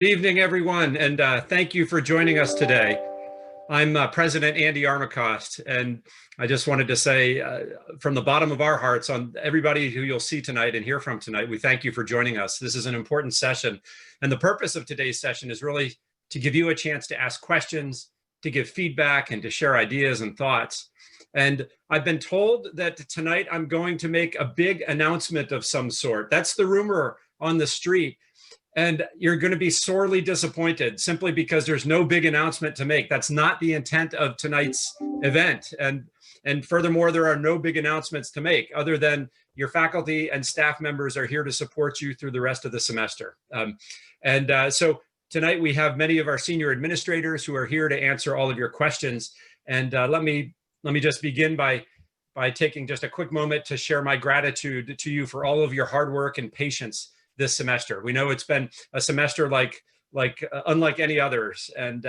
Good evening, everyone, and thank you for joining us today. I'm President Andy Armacost, and I just wanted to say from the bottom of our hearts on everybody who you'll see tonight and hear from tonight, we thank you for joining us. This is an important session, and the purpose of today's session is really to give you a chance to ask questions, to give feedback, and to share ideas and thoughts. And I've been told that tonight I'm going to make a big announcement of some sort. That's the rumor on the street. And you're going to be sorely disappointed simply because there's no big announcement to make. That's not the intent of tonight's event. And furthermore, there are no big announcements to make other than your faculty and staff members are here to support you through the rest of the semester. So tonight we have many of our senior administrators who are here to answer all of your questions. And let me just begin by taking just a quick moment to share my gratitude to you for all of your hard work and patience this semester. We know it's been a semester unlike any others, and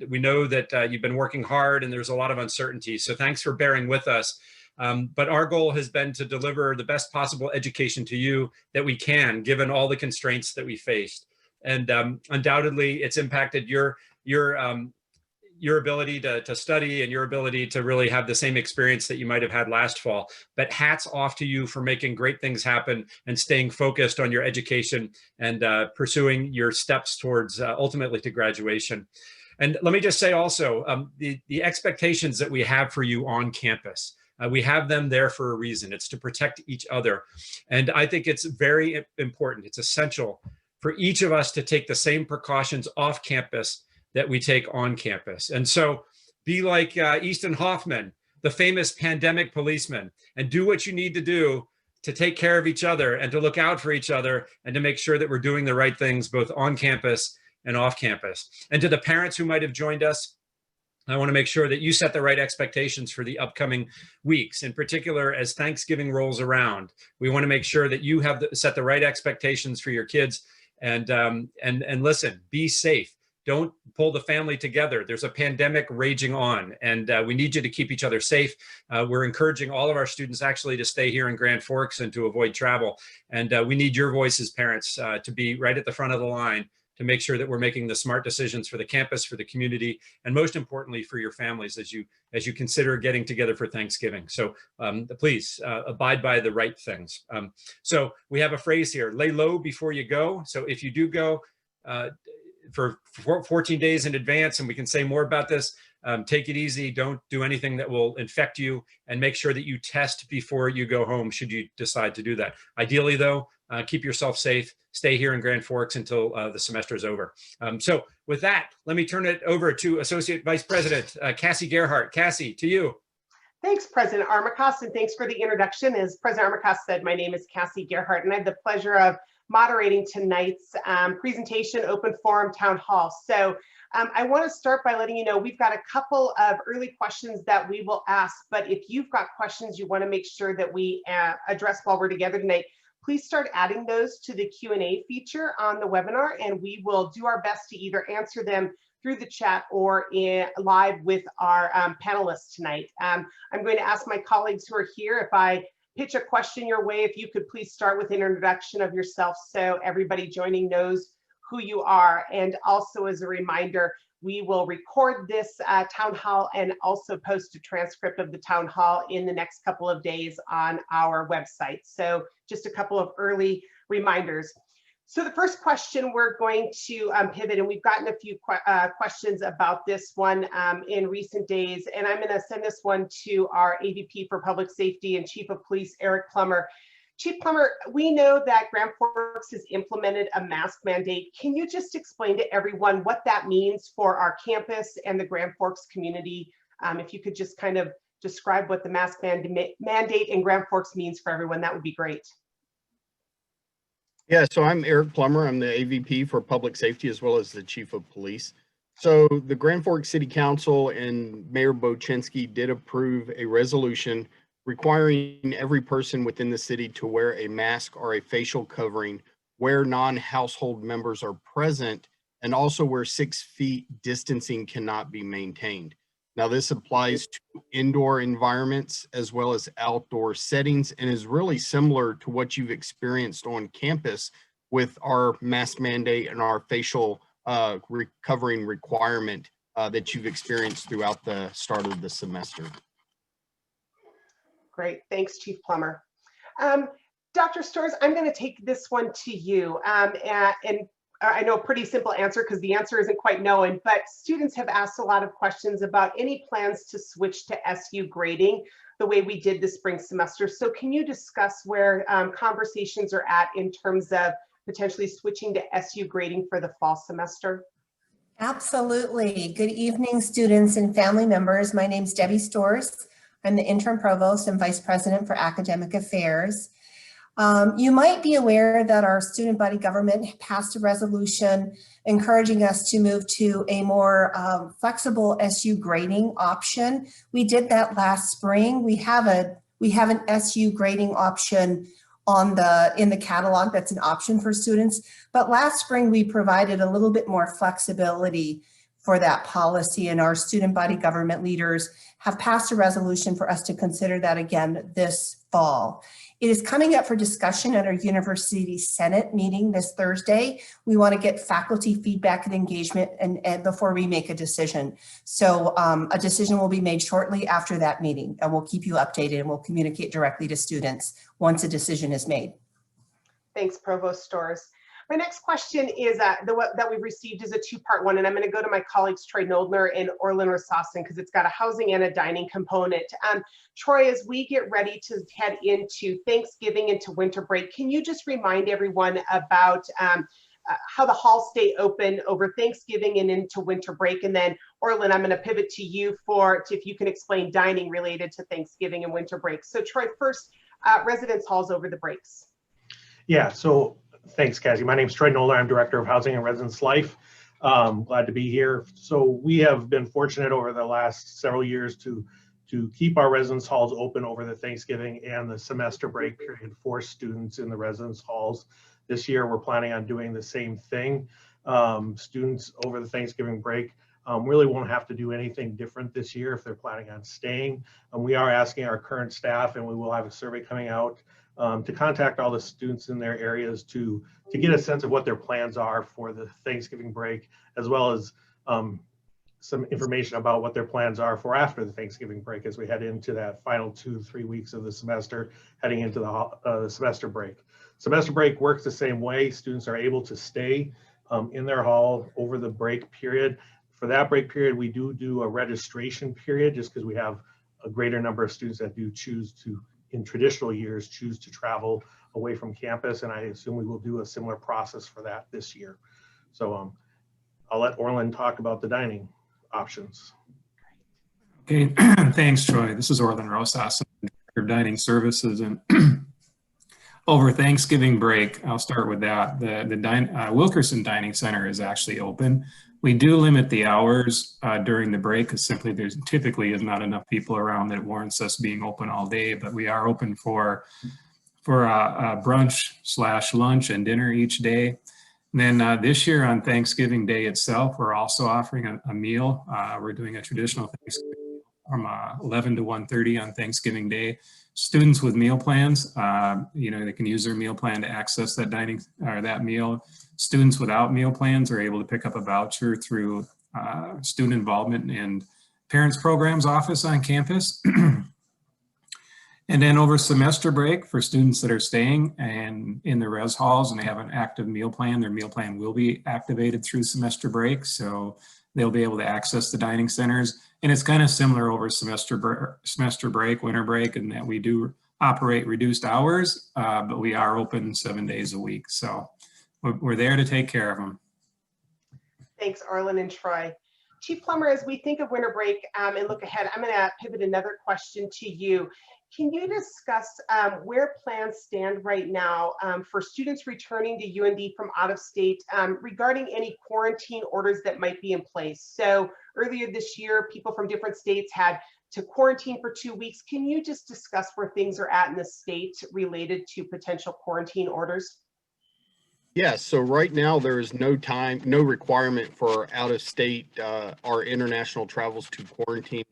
we know that you've been working hard and there's a lot of uncertainty. So thanks for bearing with us. But our goal has been to deliver the best possible education to you that we can, given all the constraints that we faced. And undoubtedly, it's impacted your ability to study and your ability to really have the same experience that you might have had last fall. But hats off to you for making great things happen and staying focused on your education and pursuing your steps towards ultimately to graduation. And let me just say also, the expectations that we have for you on campus, we have them there for a reason. It's to protect each other. And I think it's very important, it's essential for each of us to take the same precautions off campus that we take on campus. And so be like Easton Hoffman, the famous pandemic policeman, and do what you need to do to take care of each other and to look out for each other and to make sure that we're doing the right things both on campus and off campus. And to the parents who might have joined us, I want to make sure that you set the right expectations for the upcoming weeks. In particular, as Thanksgiving rolls around, we want to make sure that you have set the right expectations for your kids and listen, be safe. Don't pull the family together. There's a pandemic raging on, and we need you to keep each other safe. We're encouraging all of our students actually to stay here in Grand Forks and to avoid travel. And we need your voice as parents to be right at the front of the line to make sure that we're making the smart decisions for the campus, for the community, and most importantly for your families as you consider getting together for Thanksgiving. So please abide by the right things. So we have a phrase here: lay low before you go. So if you do go, for 14 days in advance, and we can say more about this. Take it easy. Don't do anything that will infect you, and make sure that you test before you go home should you decide to do that. Ideally, though, keep yourself safe. Stay here in Grand Forks until the semester is over. So with that, let me turn it over to Associate Vice President Cassie Gerhardt. Cassie, to you. Thanks, President Armacost, and thanks for the introduction. As President Armacost said, my name is Cassie Gerhardt, and I have the pleasure of moderating tonight's presentation, Open Forum Town Hall. So I want to start by letting you know we've got a couple of early questions that we will ask, but if you've got questions you want to make sure that we address while we're together tonight, please start adding those to the Q&A feature on the webinar, and we will do our best to either answer them through the chat or live with our panelists tonight. I'm going to ask my colleagues who are here, if I pitch a question your way, if you could please start with an introduction of yourself so everybody joining knows who you are. And also as a reminder, we will record this town hall and also post a transcript of the town hall in the next couple of days on our website. So just a couple of early reminders. So the first question we're going to pivot, and we've gotten a few questions about this one in recent days, and I'm going to send this one to our AVP for Public Safety and Chief of Police, Eric Plummer. Chief Plummer, we know that Grand Forks has implemented a mask mandate. Can you just explain to everyone what that means for our campus and the Grand Forks community? If you could just kind of describe what the mask mandate in Grand Forks means for everyone, that would be great. Yeah, so I'm Eric Plummer. I'm the AVP for Public Safety as well as the Chief of Police. So the Grand Forks City Council and Mayor Bochinsky did approve a resolution requiring every person within the city to wear a mask or a facial covering where non-household members are present, and also where 6 feet distancing cannot be maintained. Now, this applies to indoor environments as well as outdoor settings and is really similar to what you've experienced on campus with our mask mandate and our facial covering requirement that you've experienced throughout the start of the semester. Great, thanks, Chief Plummer. Dr. Storrs, I'm going to take this one to you. And I know a pretty simple answer because the answer isn't quite known, but students have asked a lot of questions about any plans to switch to SU grading the way we did the spring semester. So can you discuss where conversations are at in terms of potentially switching to SU grading for the fall semester? Absolutely. Good evening, students and family members. My name is Debbie Storrs. I'm the interim provost and vice president for academic affairs. You might be aware that our student body government passed a resolution encouraging us to move to a more flexible SU grading option. We did that last spring. We have an SU grading option in the catalog that's an option for students. But last spring, we provided a little bit more flexibility for that policy, and our student body government leaders have passed a resolution for us to consider that again this fall. It is coming up for discussion at our University Senate meeting this Thursday. We want to get faculty feedback and engagement and before we make a decision. So a decision will be made shortly after that meeting, and we'll keep you updated and we'll communicate directly to students once a decision is made. Thanks, Provost Storrs. My next question is that we've received is a two-part one, and I'm going to go to my colleagues Troy Noeldner and Orlynn Rosaasen because it's got a housing and a dining component. Troy, as we get ready to head into Thanksgiving, into winter break, can you just remind everyone about how the halls stay open over Thanksgiving and into winter break? And then Orlynn, I'm going to pivot to you if you can explain dining related to Thanksgiving and winter break. So Troy, first, residence halls over the breaks. Yeah, so thanks, Cassie. My name is Troy Noeldner. I'm Director of Housing and Residence Life. Glad to be here. So we have been fortunate over the last several years to keep our residence halls open over the Thanksgiving and the semester break period for students in the residence halls. This year, we're planning on doing the same thing. Students over the Thanksgiving break really won't have to do anything different this year if they're planning on staying. We are asking our current staff, and we will have a survey coming out to contact all the students in their areas to get a sense of what their plans are for the Thanksgiving break, as well as some information about what their plans are for after the Thanksgiving break as we head into that final 2-3 weeks of the semester, heading into the semester break. Semester break works the same way. Students are able to stay in their hall over the break period. For that break period, we do a registration period just because we have a greater number of students that do choose to, in traditional years, choose to travel away from campus, and I assume we will do a similar process for that this year. So I'll let Orlynn talk about the dining options. Okay, thanks, Troy. This is Orlynn Rosaasen, Director of Dining Services, and over Thanksgiving break, I'll start with that. The Wilkerson Dining Center is actually open. We do limit the hours during the break because simply there typically is not enough people around that warrants us being open all day, but we are open for brunch / lunch and dinner each day. And then this year on Thanksgiving Day itself, we're also offering a meal. We're doing a traditional Thanksgiving meal from 11 to 1:30 on Thanksgiving Day. Students with meal plans, they can use their meal plan to access that dining or that meal. Students without meal plans are able to pick up a voucher through student involvement and parents programs office on campus. And then over semester break for students that are staying and in the res halls and they have an active meal plan, their meal plan will be activated through semester break. So they'll be able to access the dining centers. And it's kind of similar over semester break, winter break, and that we do operate reduced hours, but we are open 7 days a week. So we're there to take care of them. Thanks, Orlynn and Troy. Chief Plummer, as we think of winter break and look ahead, I'm going to pivot another question to you. Can you discuss where plans stand right now for students returning to UND from out of state regarding any quarantine orders that might be in place? So earlier this year, people from different states had to quarantine for 2 weeks. Can you just discuss where things are at in the state related to potential quarantine orders? Yes, so right now there is no requirement for out of state or international travels to quarantine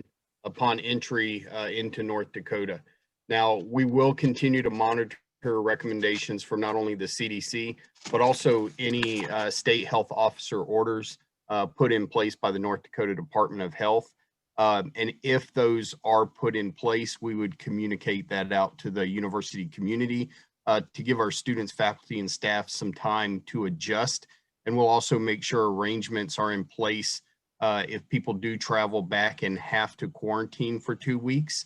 upon entry into North Dakota. Now, we will continue to monitor recommendations from not only the CDC, but also any state health officer orders put in place by the North Dakota Department of Health. And if those are put in place, we would communicate that out to the university community to give our students, faculty, and staff some time to adjust. And we'll also make sure arrangements are in place if people do travel back and have to quarantine for 2 weeks.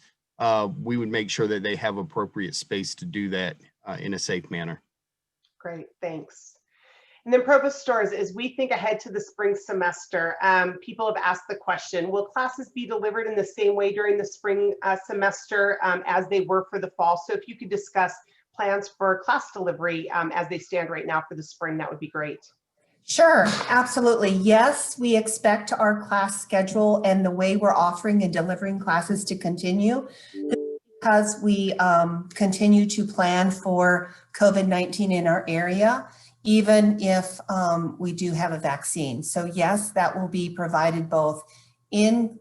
We would make sure that they have appropriate space to do that in a safe manner. Great, thanks. And then Provost Storrs, as we think ahead to the spring semester, people have asked the question, will classes be delivered in the same way during the spring semester as they were for the fall? So if you could discuss plans for class delivery as they stand right now for the spring, that would be great. Sure, absolutely. Yes, we expect our class schedule and the way we're offering and delivering classes to continue because we continue to plan for COVID-19 in our area, even if we do have a vaccine. So yes, that will be provided both in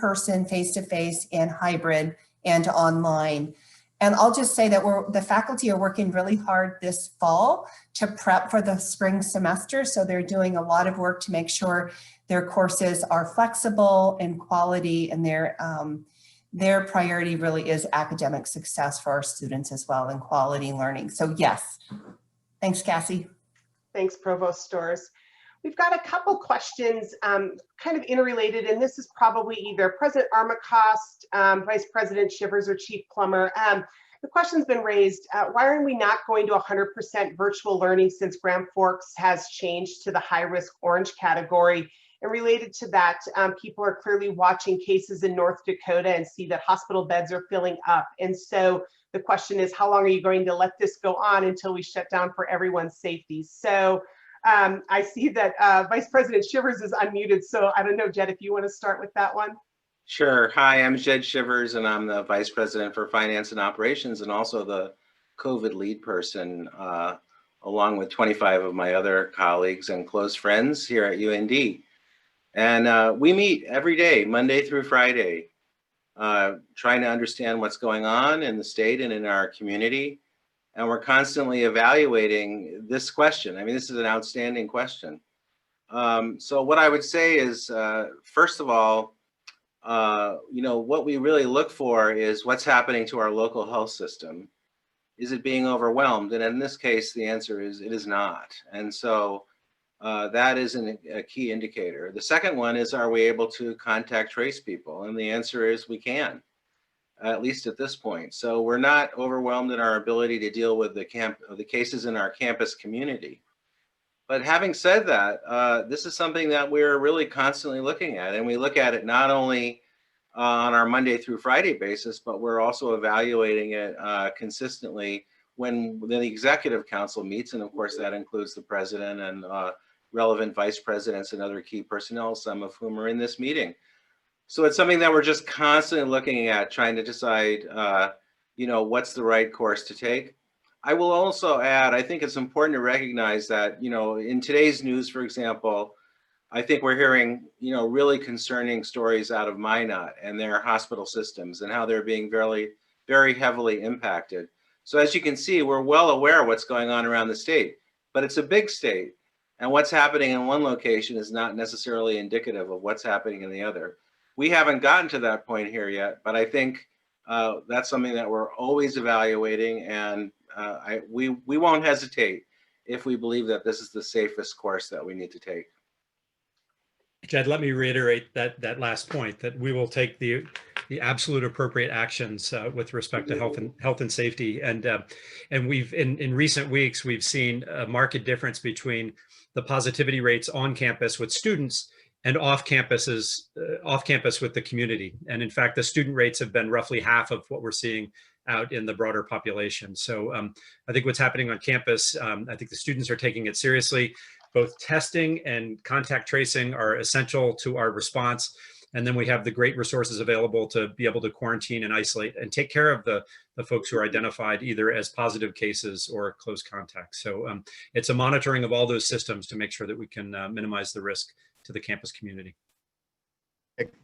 person, face-to-face, and hybrid, and online. And I'll just say that the faculty are working really hard this fall to prep for the spring semester. So they're doing a lot of work to make sure their courses are flexible and quality, and their priority really is academic success for our students as well, and quality learning. So yes. Thanks, Cassie. Thanks, Provost Storrs. We've got a couple questions kind of interrelated, and this is probably either President Armacost, Vice President Shivers, or Chief Plummer. The question's been raised, why are we not going to 100% virtual learning since Grand Forks has changed to the high-risk orange category? And related to that, people are clearly watching cases in North Dakota and see that hospital beds are filling up. And so the question is, how long are you going to let this go on until we shut down for everyone's safety? So I see that Vice President Shivers is unmuted. So I don't know, Jed, if you want to start with that one. Sure. Hi, I'm Jed Shivers, and I'm the Vice President for Finance and Operations, and also the COVID lead person, along with 25 of my other colleagues and close friends here at UND. And we meet every day, Monday through Friday, trying to understand what's going on in the state and in our community. And we're constantly evaluating this question. I mean, this is an outstanding question. So what I would say is, first of all, what we really look for is what's happening to our local health system. Is it being overwhelmed? And in this case, the answer is it is not. And so that is a key indicator. The second one is, are we able to contact trace people? And the answer is we can, at least at this point. So we're not overwhelmed in our ability to deal with the cases in our campus community. But having said that, this is something that we're really constantly looking at, and we look at it not only on our Monday through Friday basis, but we're also evaluating it consistently when the Executive Council meets, and of course that includes the President and relevant Vice Presidents and other key personnel, some of whom are in this meeting. So it's something that we're just constantly looking at, trying to decide, what's the right course to take. I will also add, I think it's important to recognize that, in today's news, for example, I think we're hearing, really concerning stories out of Minot and their hospital systems and how they're being very, very heavily impacted. So as you can see, we're well aware of what's going on around the state, but it's a big state. And what's happening in one location is not necessarily indicative of what's happening in the other. We haven't gotten to that point here yet, but I think that's something that we're always evaluating, and we won't hesitate if we believe that this is the safest course that we need to take. Jed, let me reiterate that last point, that we will take the absolute appropriate actions with respect to health and safety. And we've in recent weeks, we've seen a marked difference between the positivity rates on campus with students and off campus with the community. And in fact, the student rates have been roughly half of what we're seeing out in the broader population. So I think what's happening on campus, I think the students are taking it seriously. Both testing and contact tracing are essential to our response. And then we have the great resources available to be able to quarantine and isolate and take care of the folks who are identified either as positive cases or close contacts. So it's a monitoring of all those systems to make sure that we can minimize the risk to the campus community.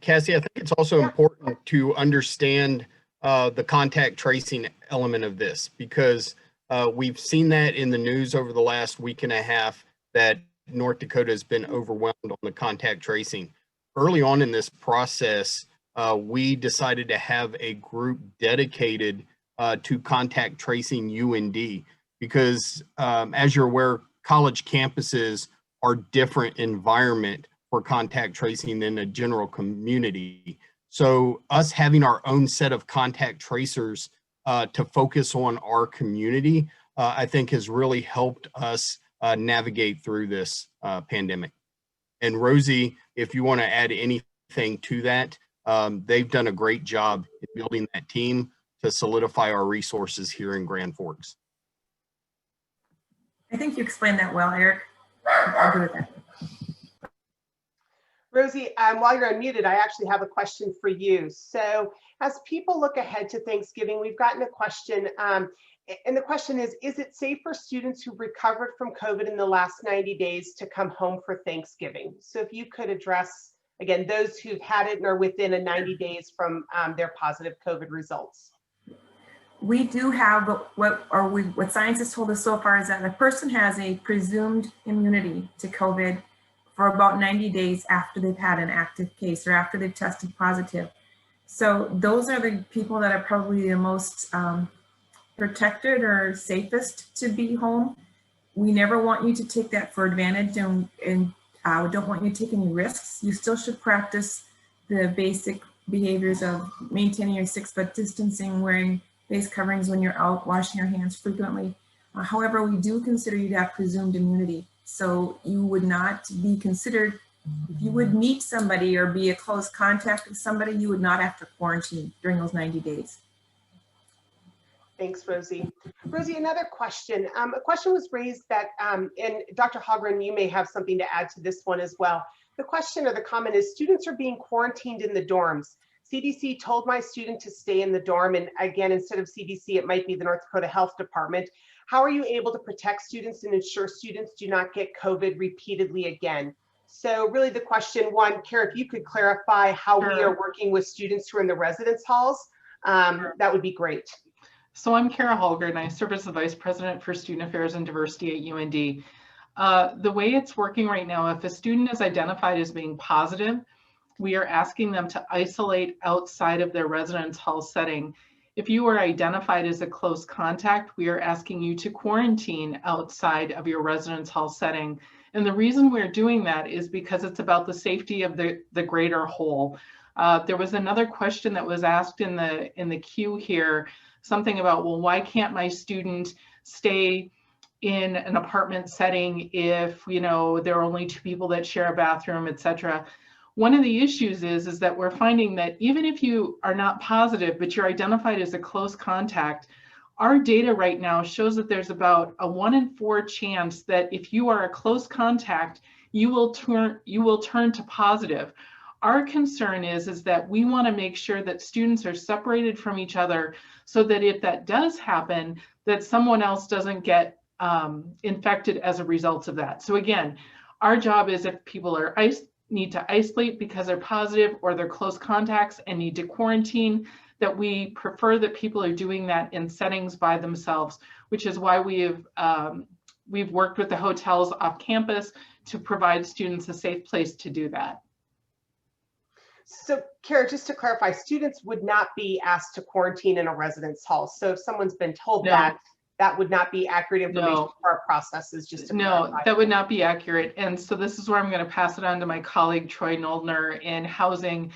Cassie, I think it's also important to understand the contact tracing element of this, because we've seen that in the news over the last week and a half that North Dakota has been overwhelmed on the contact tracing. Early on in this process, we decided to have a group dedicated to contact tracing UND, because as you're aware, college campuses are different environment for contact tracing than a general community. So us having our own set of contact tracers to focus on our community, I think has really helped us navigate through this pandemic. And Rosie, if you want to add anything to that, they've done a great job in building that team to solidify our resources here in Grand Forks. I think you explained that well, Eric. I'll agree with that. Rosie, while you're unmuted, I actually have a question for you. So as people look ahead to Thanksgiving, we've gotten a question, and the question is it safe for students who recovered from COVID in the last 90 days to come home for Thanksgiving? So if you could address, again, those who've had it and are within a 90 days from their positive COVID results. We do have what science has told us so far is that a person has a presumed immunity to COVID for about 90 days after they've had an active case or after they've tested positive. So those are the people that are probably the most protected or safest to be home. We never want you to take that for advantage, and we don't want you to take any risks. You still should practice the basic behaviors of maintaining your 6-foot distancing, wearing face coverings when you're out, washing your hands frequently. However, we do consider you to have presumed immunity. So you would not be considered, if you would meet somebody or be a close contact with somebody, you would not have to quarantine during those 90 days. Thanks, Rosie. Rosie, another question. A question was raised that, and Dr. Halgren, you may have something to add to this one as well. The question or the comment is, students are being quarantined in the dorms. CDC told my student to stay in the dorm, and again, instead of CDC, it might be the North Dakota Health Department. How are you able to protect students and ensure students do not get COVID repeatedly again? So really the question, one, Cara, if you could clarify how we are working with students who are in the residence halls, that would be great. So I'm Cara Halgren. I serve as the Vice President for Student Affairs and Diversity at UND. The way it's working right now, if a student is identified as being positive, we are asking them to isolate outside of their residence hall setting. If you are identified as a close contact, we are asking you to quarantine outside of your residence hall setting. And the reason we're doing that is because it's about the safety of the greater whole. There was another question that was asked in the queue here, something about, well, why can't my student stay in an apartment setting if, you know, there are only 2 people that share a bathroom, etc. One of the issues is that we're finding that even if you are not positive, but you're identified as a close contact, our data right now shows that there's about a 1 in 4 chance that if you are a close contact, you will turn to positive. Our concern is that we want to make sure that students are separated from each other so that if that does happen, that someone else doesn't get infected as a result of that. So again, our job is if people need to isolate because they're positive or they're close contacts and need to quarantine, that we prefer that people are doing that in settings by themselves, which is why we've worked with the hotels off campus to provide students a safe place to do that. So Cara, just to clarify, students would not be asked to quarantine in a residence hall. So if someone's been told that would not be accurate information for our processes, just to clarify. That would not be accurate. And so this is where I'm going to pass it on to my colleague, Troy Noeldner in housing.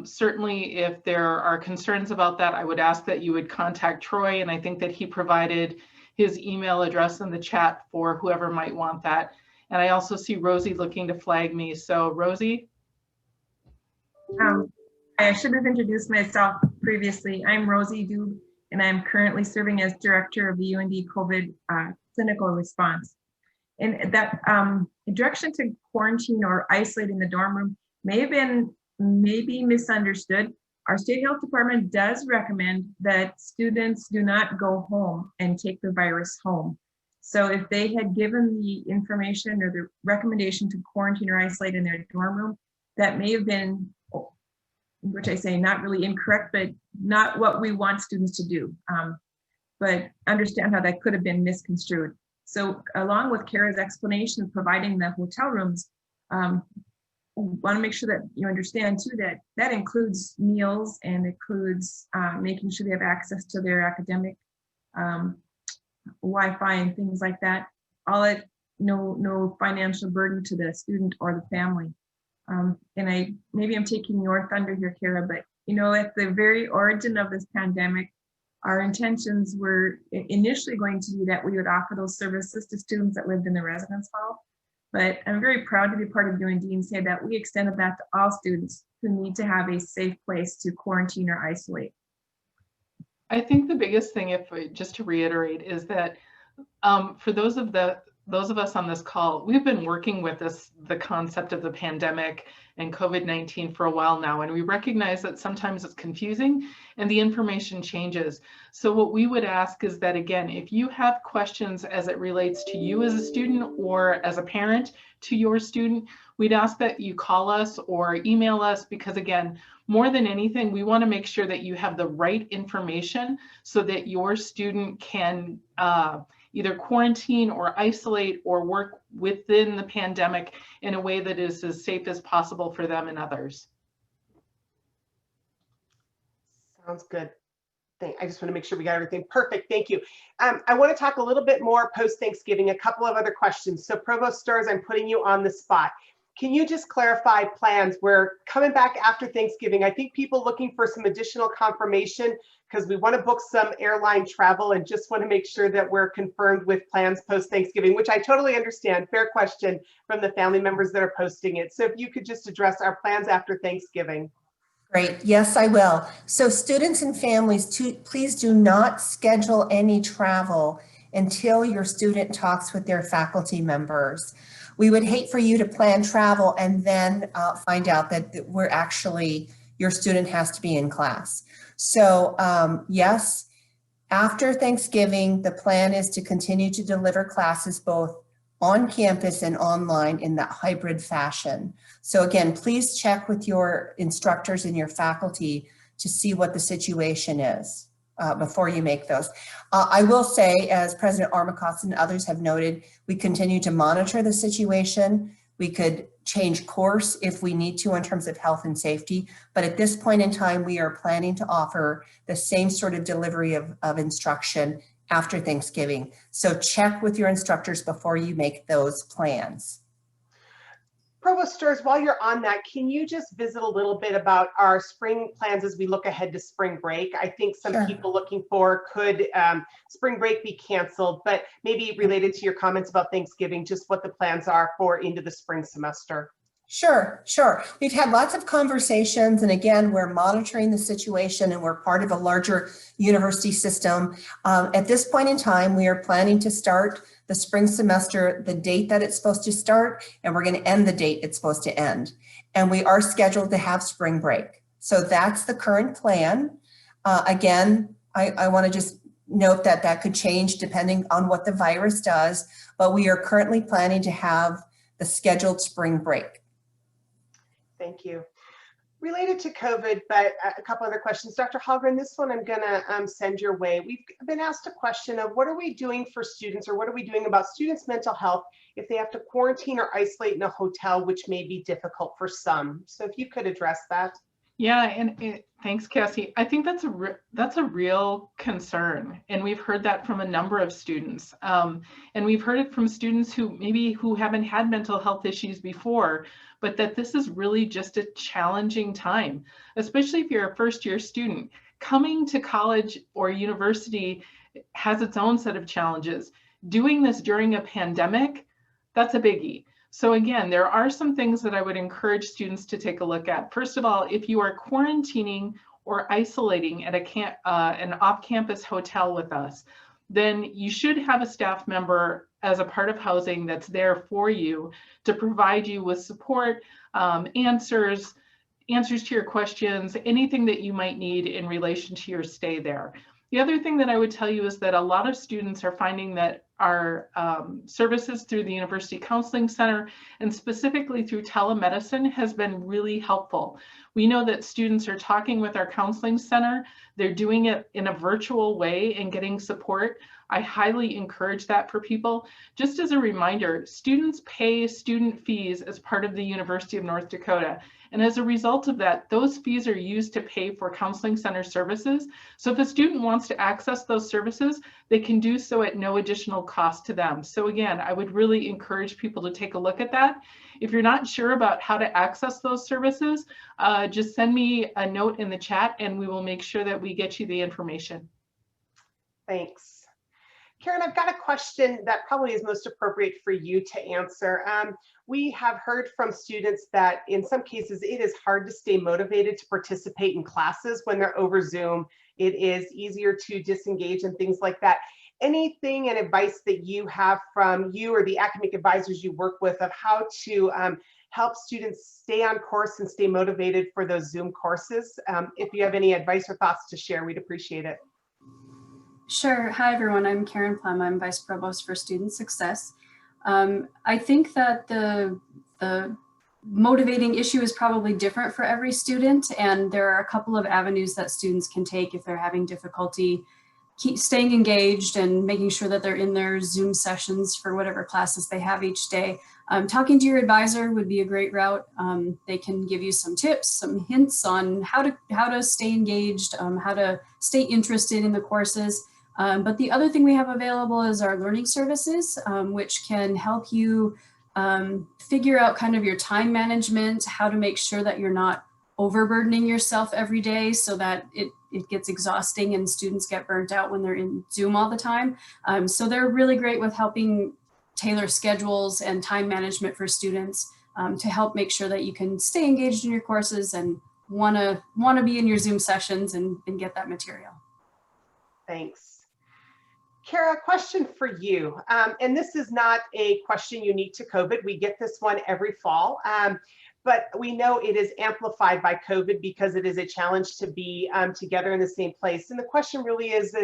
Certainly, if there are concerns about that, I would ask that you would contact Troy. And I think that he provided his email address in the chat for whoever might want that. And I also see Rosie looking to flag me. So Rosie? I should have introduced myself previously. I'm Rosy Dub, and I'm currently serving as director of the UND COVID clinical response. And that direction to quarantine or isolate in the dorm room may have been maybe misunderstood. Our state health department does recommend that students do not go home and take the virus home. So if they had given the information or the recommendation to quarantine or isolate in their dorm room, that may have been which I say not really incorrect, but not what we want students to do. But understand how that could have been misconstrued. So along with Cara's explanation of providing the hotel rooms, want to make sure that you understand too that that includes meals and includes making sure they have access to their academic Wi-Fi and things like that. All it, no financial burden to the student or the family. And maybe I'm taking your thunder here, Cara, but at the very origin of this pandemic, our intentions were initially going to be that we would offer those services to students that lived in the residence hall. But I'm very proud to be part of UND and say that we extended that to all students who need to have a safe place to quarantine or isolate. I think the biggest thing, just to reiterate, is that for those of us on this call, we've been working with the concept of the pandemic and COVID-19 for a while now, and we recognize that sometimes it's confusing and the information changes. So what we would ask is that, again, if you have questions as it relates to you as a student or as a parent to your student, we'd ask that you call us or email us, because again, more than anything, we want to make sure that you have the right information so that your student can either quarantine or isolate or work within the pandemic in a way that is as safe as possible for them and others. Sounds good. I just want to make sure we got everything perfect. Thank you. I want to talk a little bit more post-Thanksgiving, a couple of other questions. So Provost Storrs, I'm putting you on the spot. Can you just clarify plans? We're coming back after Thanksgiving. I think people looking for some additional confirmation because we want to book some airline travel and just want to make sure that we're confirmed with plans post-Thanksgiving, which I totally understand. Fair question from the family members that are posting it. So if you could just address our plans after Thanksgiving. Great. Yes, I will. So students and families, please do not schedule any travel until your student talks with their faculty members. We would hate for you to plan travel and then find out that your student has to be in class. So yes, after Thanksgiving, the plan is to continue to deliver classes both on campus and online in that hybrid fashion. So again, please check with your instructors and your faculty to see what the situation is before you make those. I will say, as President Armacost and others have noted, we continue to monitor the situation. We could change course if we need to in terms of health and safety, but at this point in time, we are planning to offer the same sort of delivery of instruction after Thanksgiving. So check with your instructors before you make those plans. Provost Storrs, while you're on that, can you just visit a little bit about our spring plans as we look ahead to spring break? I think some people looking for could spring break be canceled, but maybe related to your comments about Thanksgiving, just what the plans are for into the spring semester. Sure. We've had lots of conversations, and again, we're monitoring the situation and we're part of a larger university system. At this point in time, we are planning to start the spring semester, the date that it's supposed to start, and we're going to end the date it's supposed to end. And we are scheduled to have spring break. So that's the current plan. Again, I want to just note that that could change depending on what the virus does, but we are currently planning to have the scheduled spring break. Thank you. Related to COVID, but a couple other questions. Dr. Halgren, this one I'm going to send your way. We've been asked a question of what are we doing for students, or what are we doing about students' mental health if they have to quarantine or isolate in a hotel, which may be difficult for some. So if you could address that. Yeah, and thanks, Cassie. I think that's a real concern, and we've heard that from a number of students, and we've heard it from students who haven't had mental health issues before, but that this is really just a challenging time, especially if you're a first-year student. Coming to college or university has its own set of challenges. Doing this during a pandemic, that's a biggie. So again, there are some things that I would encourage students to take a look at. First of all, if you are quarantining or isolating at an off-campus hotel with us, then you should have a staff member as a part of housing that's there for you to provide you with support, answers to your questions, anything that you might need in relation to your stay there. The other thing that I would tell you is that a lot of students are finding that our services through the University Counseling Center and specifically through telemedicine has been really helpful. We know that students are talking with our counseling center. They're doing it in a virtual way and getting support. I highly encourage that for people. Just as a reminder, students pay student fees as part of the University of North Dakota. And as a result of that, those fees are used to pay for counseling center services. So if a student wants to access those services, they can do so at no additional cost to them. So again, I would really encourage people to take a look at that. If you're not sure about how to access those services, just send me a note in the chat and we will make sure that we get you the information. Thanks. Karyn, I've got a question that probably is most appropriate for you to answer. We have heard from students that in some cases it is hard to stay motivated to participate in classes when they're over Zoom. It is easier to disengage and things like that. Anything and advice that you have from you or the academic advisors you work with of how to help students stay on course and stay motivated for those Zoom courses? If you have any advice or thoughts to share, we'd appreciate it. Sure. Hi, everyone. I'm Karyn Plumm. I'm Vice Provost for Student Success. I think that the motivating issue is probably different for every student, and there are a couple of avenues that students can take if they're having difficulty staying engaged and making sure that they're in their Zoom sessions for whatever classes they have each day. Talking to your advisor would be a great route. They can give you some tips, some hints on how to stay engaged, how to stay interested in the courses. But the other thing we have available is our learning services, which can help you figure out kind of your time management, how to make sure that you're not overburdening yourself every day so that it gets exhausting and students get burnt out when they're in Zoom all the time. So they're really great with helping tailor schedules and time management for students to help make sure that you can stay engaged in your courses and wanna be in your Zoom sessions and get that material. Thanks. Cara, question for you. And this is not a question unique to COVID. We get this one every fall. But we know it is amplified by COVID because it is a challenge to be together in the same place. And the question really is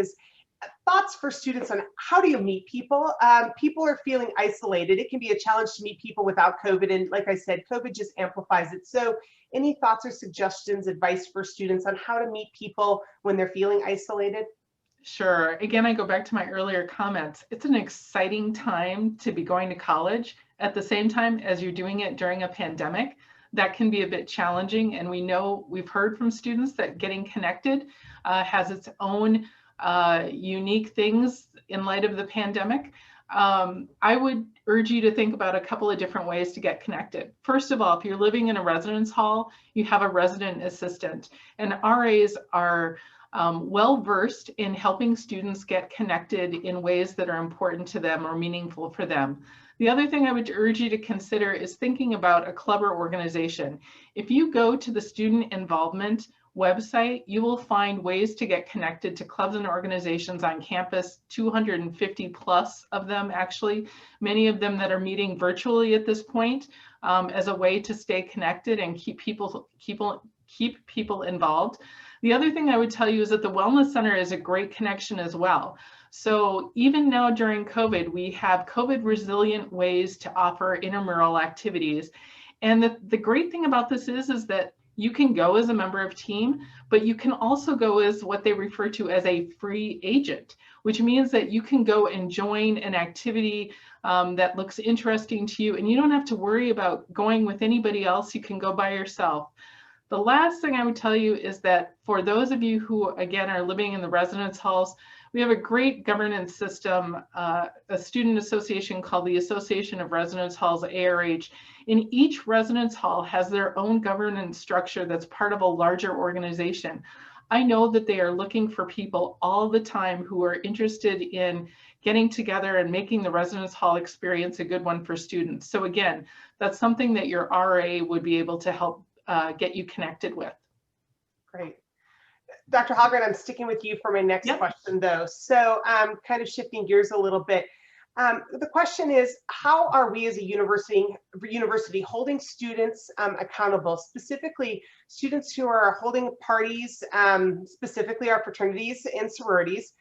thoughts for students on how do you meet people? People are feeling isolated. It can be a challenge to meet people without COVID. And like I said, COVID just amplifies it. So any thoughts or suggestions, advice for students on how to meet people when they're feeling isolated? Sure. Again, I go back to my earlier comments. It's an exciting time to be going to college at the same time as you're doing it during a pandemic. That can be a bit challenging. And we've heard from students that getting connected has its own unique things in light of the pandemic. I would urge you to think about a couple of different ways to get connected. First of all, if you're living in a residence hall, you have a resident assistant, and RAs are well-versed in helping students get connected in ways that are important to them or meaningful for them. The other thing I would urge you to consider is thinking about a club or organization. If you go to the student involvement website, you will find ways to get connected to clubs and organizations on campus, 250 plus of them actually, many of them that are meeting virtually at this point as a way to stay connected and keep people involved. The other thing I would tell you is that the Wellness Center is a great connection as well. So even now during COVID, we have COVID resilient ways to offer intramural activities. And the great thing about this is that you can go as a member of team, but you can also go as what they refer to as a free agent, which means that you can go and join an activity that looks interesting to you, and you don't have to worry about going with anybody else. You can go by yourself. The last thing I would tell you is that for those of you who, again, are living in the residence halls, we have a great governance system, a student association called the Association of Residence Halls, ARH. And each residence hall has their own governance structure that's part of a larger organization. I know that they are looking for people all the time who are interested in getting together and making the residence hall experience a good one for students. So again, that's something that your RA would be able to help get you connected with. Great. Dr. Halgren, I'm sticking with you for my next question though. So kind of shifting gears a little bit. The question is, how are we as a university holding students accountable, specifically students who are holding parties, specifically our fraternities and sororities?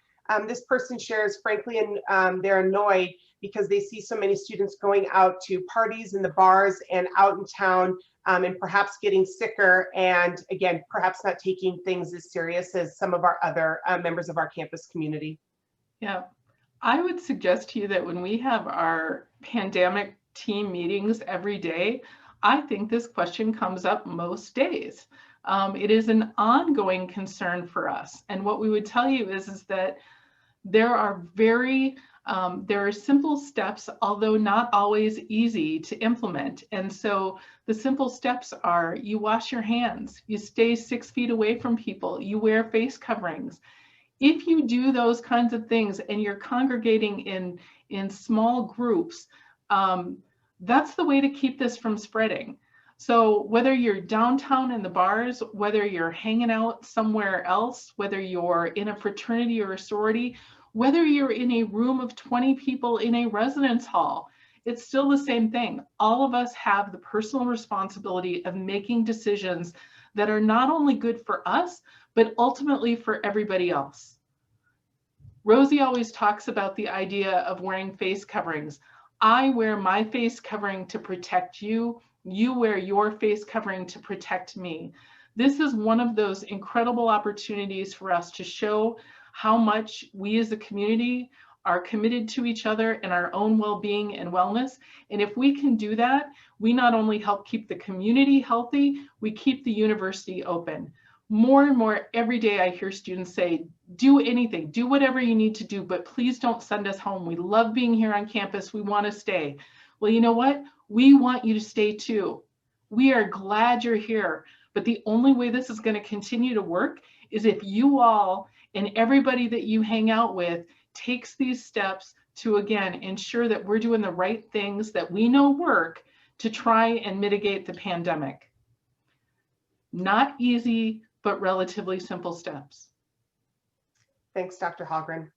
This person shares, frankly, and they're annoyed because they see so many students going out to parties in the bars and out in town, and perhaps getting sicker, and again, perhaps not taking things as serious as some of our other members of our campus community. Yeah, I would suggest to you that when we have our pandemic team meetings every day, I think this question comes up most days. It is an ongoing concern for us. And what we would tell you is that there are simple steps, although not always easy to implement. And so the simple steps are: you wash your hands, you stay 6 feet away from people, you wear face coverings. If you do those kinds of things and you're congregating in small groups, that's the way to keep this from spreading. So whether you're downtown in the bars, whether you're hanging out somewhere else, whether you're in a fraternity or a sorority, whether you're in a room of 20 people in a residence hall, it's still the same thing. All of us have the personal responsibility of making decisions that are not only good for us, but ultimately for everybody else. Rosie always talks about the idea of wearing face coverings. I wear my face covering to protect you. You wear your face covering to protect me. This is one of those incredible opportunities for us to show how much we as a community are committed to each other and our own well-being and wellness. And if we can do that, we not only help keep the community healthy, we keep the university open. More and more every day I hear students say, do anything, do whatever you need to do, but please don't send us home. We love being here on campus. We want to stay. Well, you know what? We want you to stay too. We are glad you're here. But the only way this is going to continue to work is if you all and everybody that you hang out with takes these steps to, again, ensure that we're doing the right things that we know work to try and mitigate the pandemic. Not easy, but relatively simple steps. Thanks, Dr. Halgren.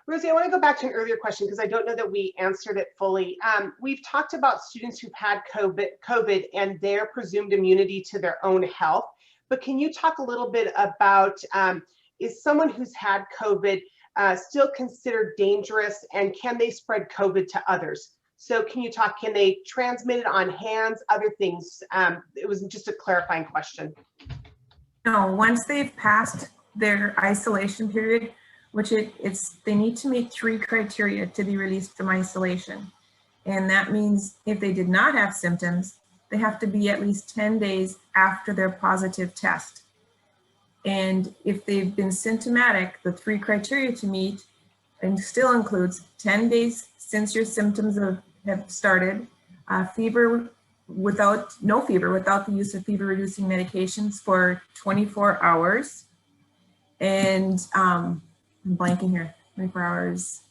Rosie, I want to go back to an earlier question because I don't know that we answered it fully. We've talked about students who've had COVID and their presumed immunity to their own health, but can you talk a little bit about, is someone who's had COVID still considered dangerous, and can they spread COVID to others? So can you talk, can they transmit it on hands, other things? It was just a clarifying question. No, once they've passed their isolation period, which they need to meet 3 criteria to be released from isolation. And that means if they did not have symptoms, they have to be at least 10 days after their positive test. And if they've been symptomatic, the 3 criteria to meet and still includes 10 days since your symptoms have started, fever no fever without the use of fever reducing medications for 24 hours. And I'm blanking here, 24 hours.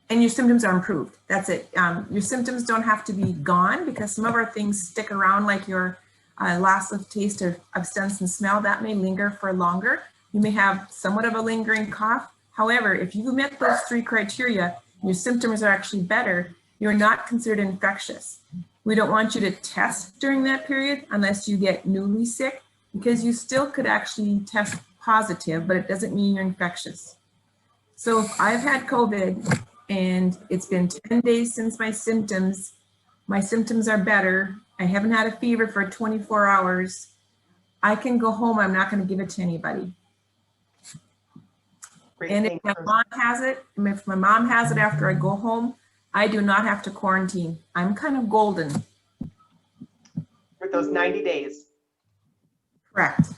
And your symptoms are improved. That's it. Your symptoms don't have to be gone, because some of our things stick around, like your loss of taste or of sense and smell. That may linger for longer. You may have somewhat of a lingering cough. However, if you met those 3 criteria, your symptoms are actually better, you're not considered infectious. We don't want you to test during that period unless you get newly sick, because you still could actually test positive, but it doesn't mean you're infectious. So if I've had COVID and it's been 10 days since my symptoms are better, I haven't had a fever for 24 hours, I can go home. I'm not going to give it to anybody. Great, and if my mom has it after I go home, I do not have to quarantine. I'm kind of golden. With those 90 days. Correct.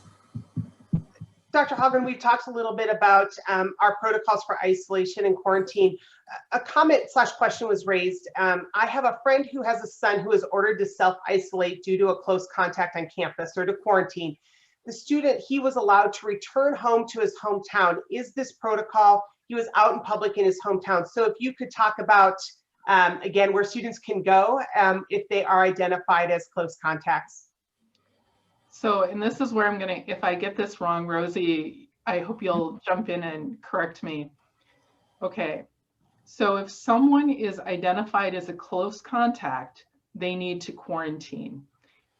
Dr. Halgren, we've talked a little bit about our protocols for isolation and quarantine. A comment/question was raised. I have a friend who has a son who is ordered to self-isolate due to a close contact on campus, or to quarantine. The student, he was allowed to return home to his hometown. Is this protocol? He was out in public in his hometown. So if you could talk about, again, where students can go if they are identified as close contacts. So, and this is where I'm going to, if I get this wrong, Rosie, I hope you'll jump in and correct me. Okay, so if someone is identified as a close contact, they need to quarantine.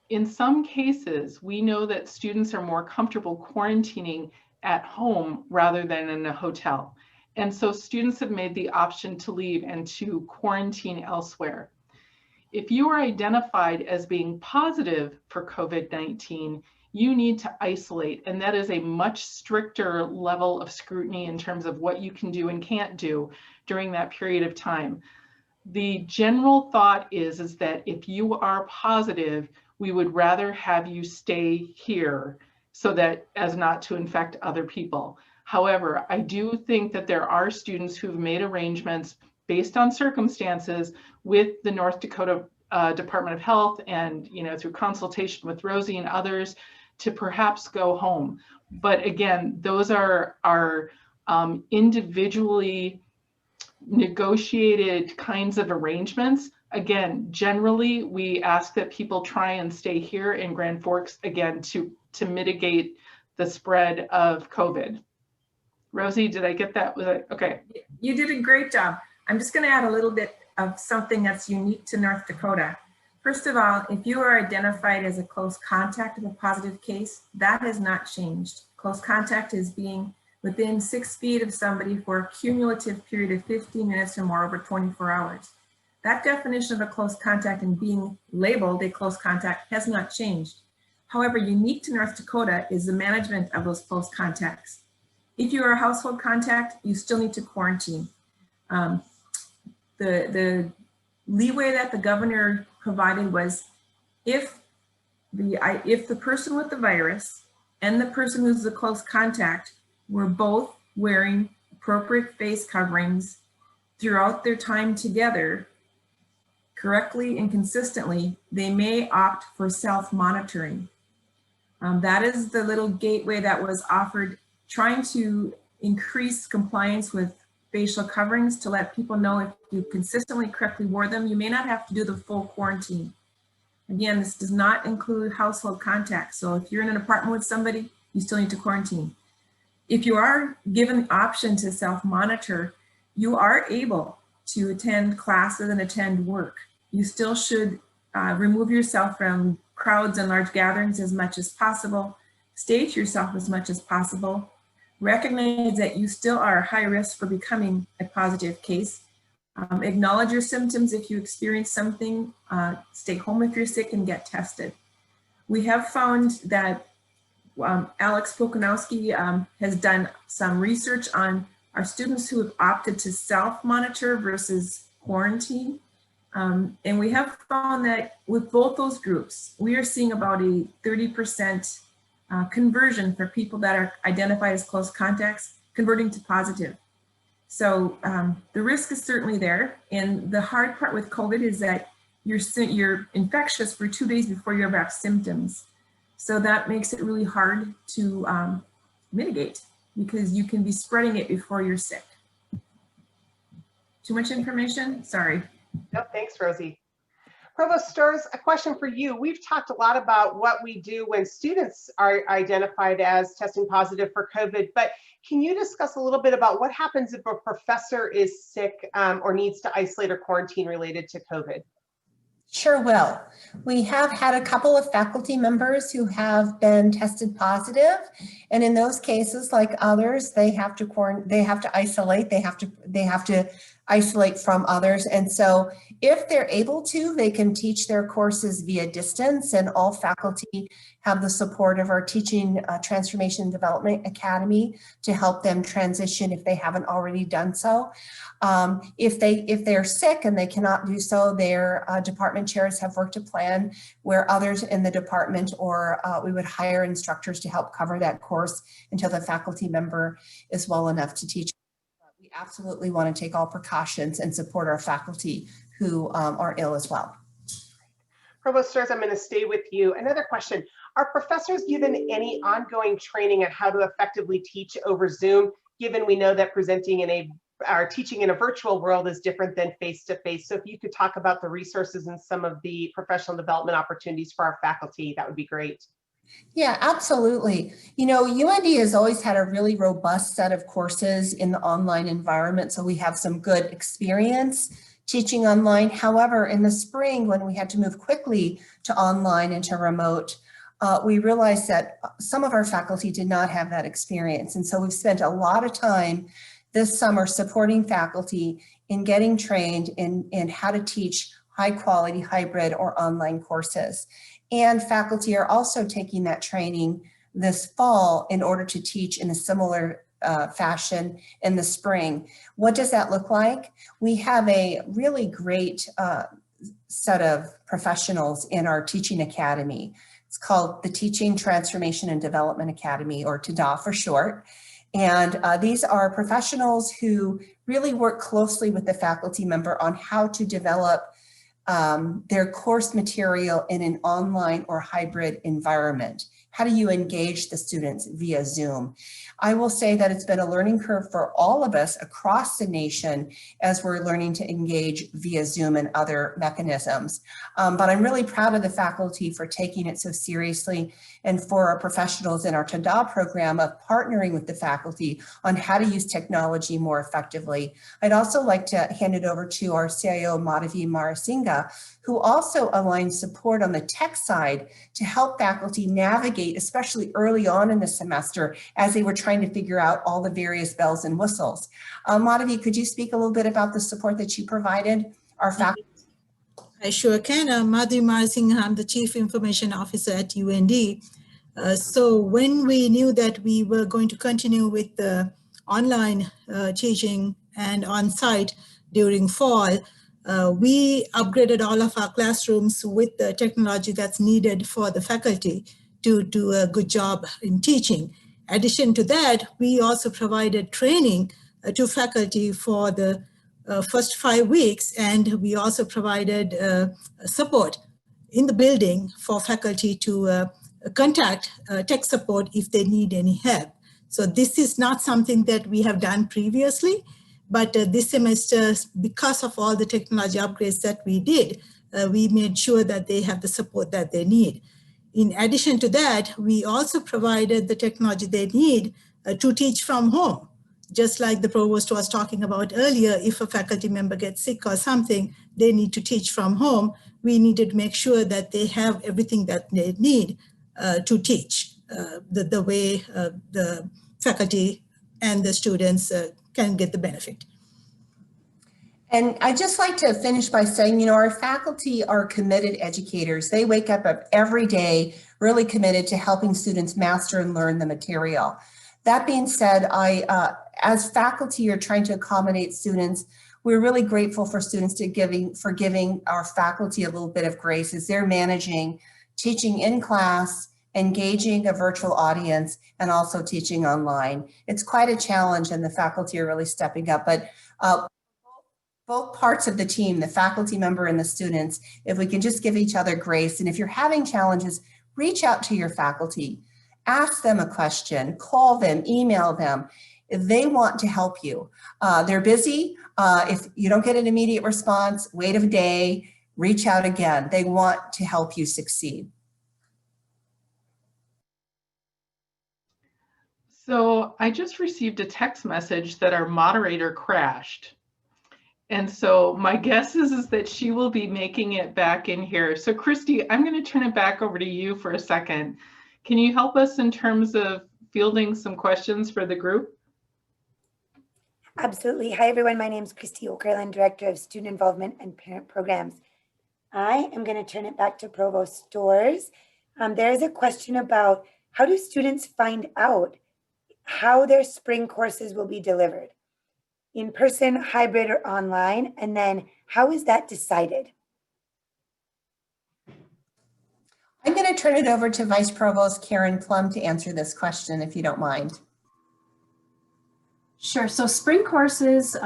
In some cases, we know that students are more comfortable quarantining at home rather than in a hotel. And so students have made the option to leave and to quarantine elsewhere. If you are identified as being positive for COVID-19, you need to isolate, and that is a much stricter level of scrutiny in terms of what you can do and can't do during that period of time. The general thought is that if you are positive, we would rather have you stay here so that as not to infect other people. However, I do think that there are students who've made arrangements based on circumstances with the North Dakota Department of Health and, you know, through consultation with Rosy and others to perhaps go home. But again, those are individually negotiated kinds of arrangements. Again, generally, we ask that people try and stay here in Grand Forks, again, to mitigate the spread of COVID. Rosy, did I get that? Okay. You did a great job. I'm just going to add a little bit of something that's unique to North Dakota. First of all, if you are identified as a close contact of a positive case, that has not changed. Close contact is being within 6 feet of somebody for a cumulative period of 15 minutes or more over 24 hours. That definition of a close contact and being labeled a close contact has not changed. However, unique to North Dakota is the management of those close contacts. If you are a household contact, you still need to quarantine. The leeway that the governor provided was if the person with the virus and the person who's the close contact were both wearing appropriate face coverings throughout their time together correctly and consistently, they may opt for self-monitoring. That is the little gateway that was offered, trying to increase compliance with facial coverings to let people know if you consistently correctly wore them, you may not have to do the full quarantine. Again, this does not include household contact. So if you're in an apartment with somebody, you still need to quarantine. If you are given the option to self-monitor, you are able to attend classes and attend work. You still should remove yourself from crowds and large gatherings as much as possible, stage yourself as much as possible, recognize that you still are high risk for becoming a positive case, acknowledge your symptoms if you experience something, stay home if you're sick and get tested. We have found that Alex Pokonowski has done some research on our students who have opted to self-monitor versus quarantine. And we have found that with both those groups, we are seeing about a 30% conversion for people that are identified as close contacts, converting to positive. So the risk is certainly there. And the hard part with COVID is that you're infectious for 2 days before you ever have symptoms. So that makes it really hard to mitigate because you can be spreading it before you're sick. Too much information? Sorry. No, thanks, Rosy. Provost Storrs, a question for you. We've talked a lot about what we do when students are identified as testing positive for COVID, but can you discuss a little bit about what happens if a professor is sick or needs to isolate or quarantine related to COVID? Sure will. We have had a couple of faculty members who have been tested positive, and in those cases, like others, they have to isolate. They have to isolate from others, and so if they're able to, they can teach their courses via distance, and all faculty have the support of our Teaching Transformation and Development Academy to help them transition if they haven't already done so. If they're sick and they cannot do so, their department chairs have worked a plan where others in the department or we would hire instructors to help cover that course until the faculty member is well enough to teach. We absolutely want to take all precautions and support our faculty who are ill as well. Provost Storrs, I'm going to stay with you. Another question, are professors given any ongoing training on how to effectively teach over Zoom, given we know that presenting in teaching in a virtual world is different than face-to-face? So if you could talk about the resources and some of the professional development opportunities for our faculty, that would be great. Yeah, absolutely. You know, UND has always had a really robust set of courses in the online environment, so we have some good experience teaching online. However, in the spring, when we had to move quickly to online and to remote, we realized that some of our faculty did not have that experience. And so we've spent a lot of time this summer supporting faculty in getting trained in how to teach high quality hybrid or online courses. And faculty are also taking that training this fall in order to teach in a similar fashion in the spring. What does that look like? We have a really great set of professionals in our teaching academy. It's called the Teaching Transformation and Development Academy, or TDA for short. And these are professionals who really work closely with the faculty member on how to develop their course material in an online or hybrid environment. How do you engage the students via Zoom? I will say that it's been a learning curve for all of us across the nation as we're learning to engage via Zoom and other mechanisms. But I'm really proud of the faculty for taking it so seriously, and for our professionals in our TDA program of partnering with the faculty on how to use technology more effectively. I'd also like to hand it over to our CIO, Madhavi Marasinghe, who also aligns support on the tech side to help faculty navigate, especially early on in the semester, as they were trying to figure out all the various bells and whistles. Madhavi, could you speak a little bit about the support that you provided our faculty? I sure can. Madhavi Marasinghe, I'm the Chief Information Officer at UND. So when we knew that we were going to continue with the online teaching and on-site during fall, we upgraded all of our classrooms with the technology that's needed for the faculty to do a good job in teaching. In addition to that, we also provided training to faculty for the first 5 weeks, and we also provided support in the building for faculty to contact tech support if they need any help. So this is not something that we have done previously, but this semester, because of all the technology upgrades that we did, we made sure that they have the support that they need. In addition to that, we also provided the technology they need to teach from home. Just like the provost was talking about earlier, if a faculty member gets sick or something, they need to teach from home. We needed to make sure that they have everything that they need to teach the way the faculty and the students can get the benefit. And I'd just like to finish by saying, you know, our faculty are committed educators. They wake up every day really committed to helping students master and learn the material. That being said, as faculty are trying to accommodate students, we're really grateful for students for giving our faculty a little bit of grace as they're managing teaching in class, engaging a virtual audience, and also teaching online. It's quite a challenge, and the faculty are really stepping up. But both parts of the team, the faculty member and the students, if we can just give each other grace, and if you're having challenges, reach out to your faculty, ask them a question, call them, email them. If they want to help you, they're busy. If you don't get an immediate response, wait a day, reach out again. They want to help you succeed. So I just received a text message that our moderator crashed. And so my guess is that she will be making it back in here. So Christy, I'm going to turn it back over to you for a second. Can you help us in terms of fielding some questions for the group? Absolutely. Hi, everyone. My name is Christy Okerlund, Director of Student Involvement and Parent Programs. I am going to turn it back to Provost Storrs. There is a question about how do students find out how their spring courses will be delivered? In person, hybrid, or online? And then how is that decided? I'm going to turn it over to Vice Provost Karyn Plumm to answer this question, if you don't mind. Sure. So spring courses,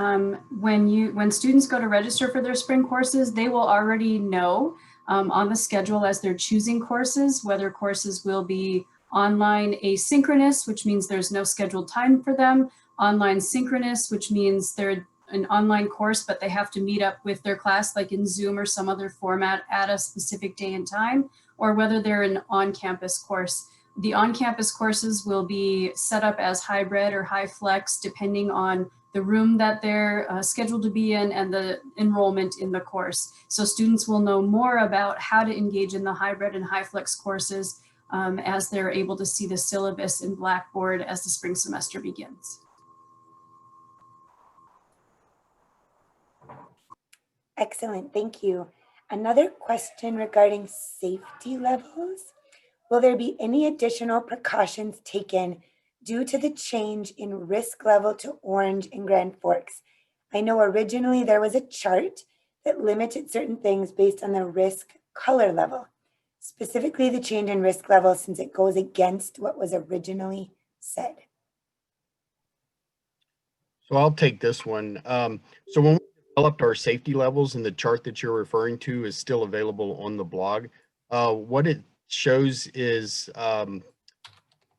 when students go to register for their spring courses, they will already know on the schedule as they're choosing courses, whether courses will be online asynchronous, which means there's no scheduled time for them, online synchronous, which means they're an online course, but they have to meet up with their class, like in Zoom or some other format at a specific day and time, or whether they're an on-campus course. The on-campus courses will be set up as hybrid or high flex, depending on the room that they're scheduled to be in and the enrollment in the course. So students will know more about how to engage in the hybrid and high flex courses as they're able to see the syllabus in Blackboard as the spring semester begins. Excellent, thank you. Another question regarding safety levels. Will there be any additional precautions taken due to the change in risk level to orange in Grand Forks? I know originally there was a chart that limited certain things based on the risk color level, specifically the change in risk level since it goes against what was originally said. So I'll take this one. So when we developed our safety levels, and the chart that you're referring to is still available on the blog, what it shows is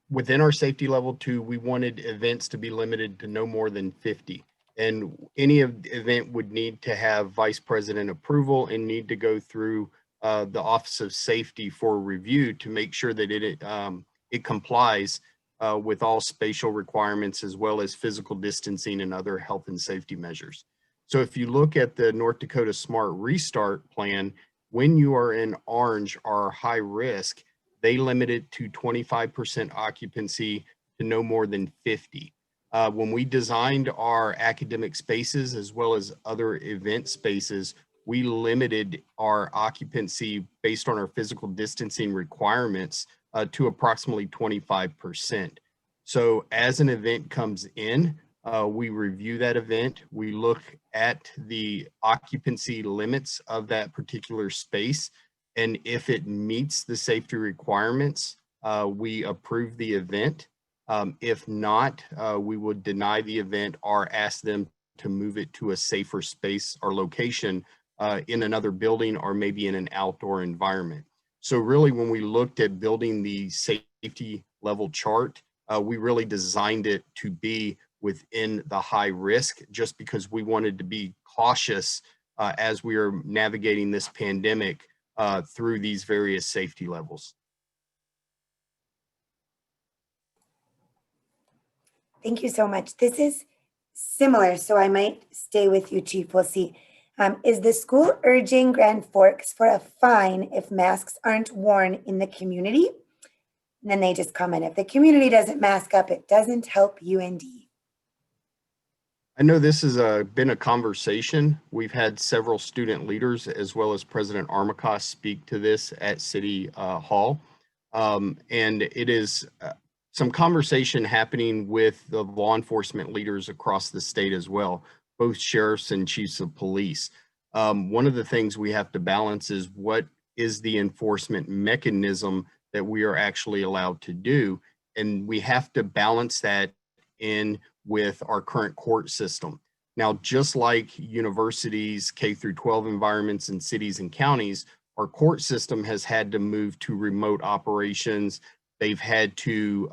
within our safety level 2, we wanted events to be limited to no more than 50. And any event would need to have vice president approval and need to go through the Office of Safety for review to make sure that it complies with all spatial requirements as well as physical distancing and other health and safety measures. So if you look at the North Dakota Smart Restart Plan, when you are in orange or high risk, they limit it to 25% occupancy to no more than 50. When we designed our academic spaces as well as other event spaces, we limited our occupancy based on our physical distancing requirements to approximately 25%. So as an event comes in, we review that event, we look at the occupancy limits of that particular space, and if it meets the safety requirements, we approve the event. If not, we would deny the event or ask them to move it to a safer space or location in another building or maybe in an outdoor environment. So really, when we looked at building the safety level chart, we really designed it to be within the high risk just because we wanted to be cautious as we are navigating this pandemic through these various safety levels. Thank you so much. This is similar, so I might stay with you, Chief. We'll see. Is the school urging Grand Forks for a fine if masks aren't worn in the community? And then they just comment, if the community doesn't mask up, it doesn't help UND. I know this has been a conversation. We've had several student leaders as well as President Armacost speak to this at City Hall. And it is some conversation happening with the law enforcement leaders across the state as well, both sheriffs and chiefs of police. One of the things we have to balance is what is the enforcement mechanism that we are actually allowed to do. And we have to balance that in with our current court system. Now, just like universities, K through 12 environments in cities and counties, our court system has had to move to remote operations. They've had to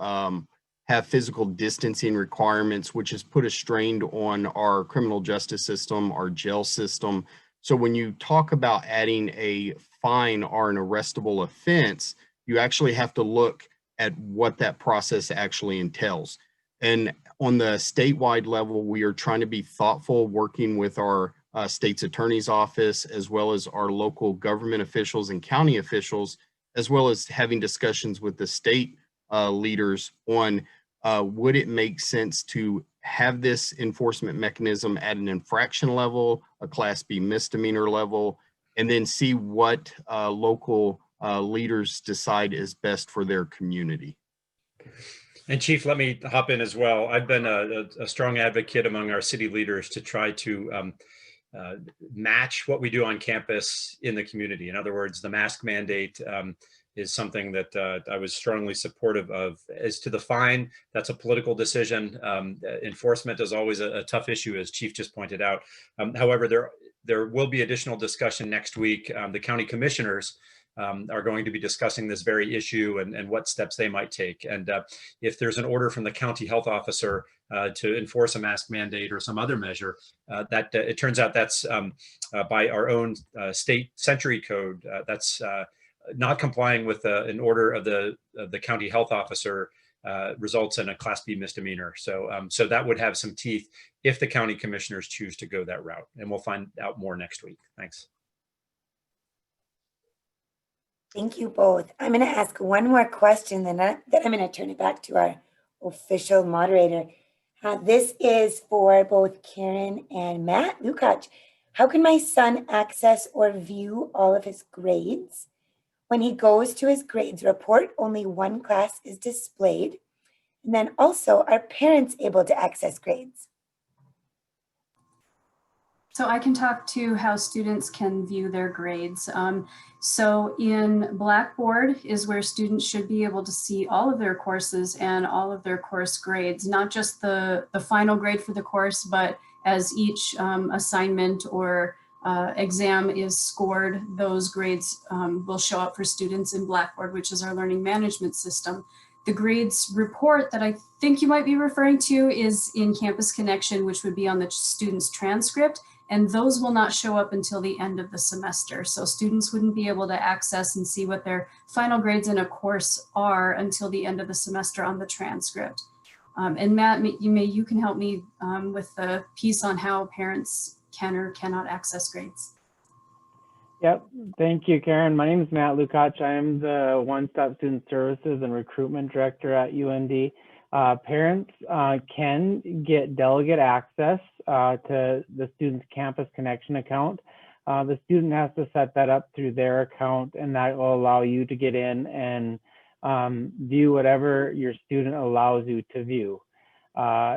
have physical distancing requirements, which has put a strain on our criminal justice system, our jail system. So when you talk about adding a fine or an arrestable offense, you actually have to look at what that process actually entails. And on the statewide level, we are trying to be thoughtful, working with our state's attorney's office, as well as our local government officials and county officials, as well as having discussions with the state leaders on would it make sense to have this enforcement mechanism at an infraction level, a Class B misdemeanor level, and then see what local leaders decide is best for their community. And Chief, let me hop in as well. I've been a strong advocate among our city leaders to try to match what we do on campus in the community. In other words, the mask mandate is something that I was strongly supportive of. As to the fine, that's a political decision. Enforcement is always a tough issue, as Chief just pointed out. However, there will be additional discussion next week. The county commissioners are going to be discussing this very issue and what steps they might take. And if there's an order from the county health officer to enforce a mask mandate or some other measure, that it turns out that's by our own state century code, that's not complying with an order of the county health officer results in a Class B misdemeanor. So that would have some teeth if the county commissioners choose to go that route. And we'll find out more next week. Thanks. Thank you both. I'm going to ask one more question, then I'm going to turn it back to our official moderator. This is for both Karyn and Matt Lukach. How can my son access or view all of his grades? When he goes to his grades report, only one class is displayed. And then also, are parents able to access grades? So I can talk to how students can view their grades. So in Blackboard is where students should be able to see all of their courses and all of their course grades, not just the final grade for the course, but as each assignment or exam is scored, those grades will show up for students in Blackboard, which is our learning management system. The grades report that I think you might be referring to is in Campus Connection, which would be on the student's transcript, and those will not show up until the end of the semester. So students wouldn't be able to access and see what their final grades in a course are until the end of the semester on the transcript. And Matt, you can help me with the piece on how parents can or cannot access grades. Yep, thank you, Karen. My name is Matt Lukach. I am the One-Stop Student Services and Recruitment Director at UND. Parents can get delegate access to the student's Campus Connection account. The student has to set that up through their account, and that will allow you to get in and view whatever your student allows you to view.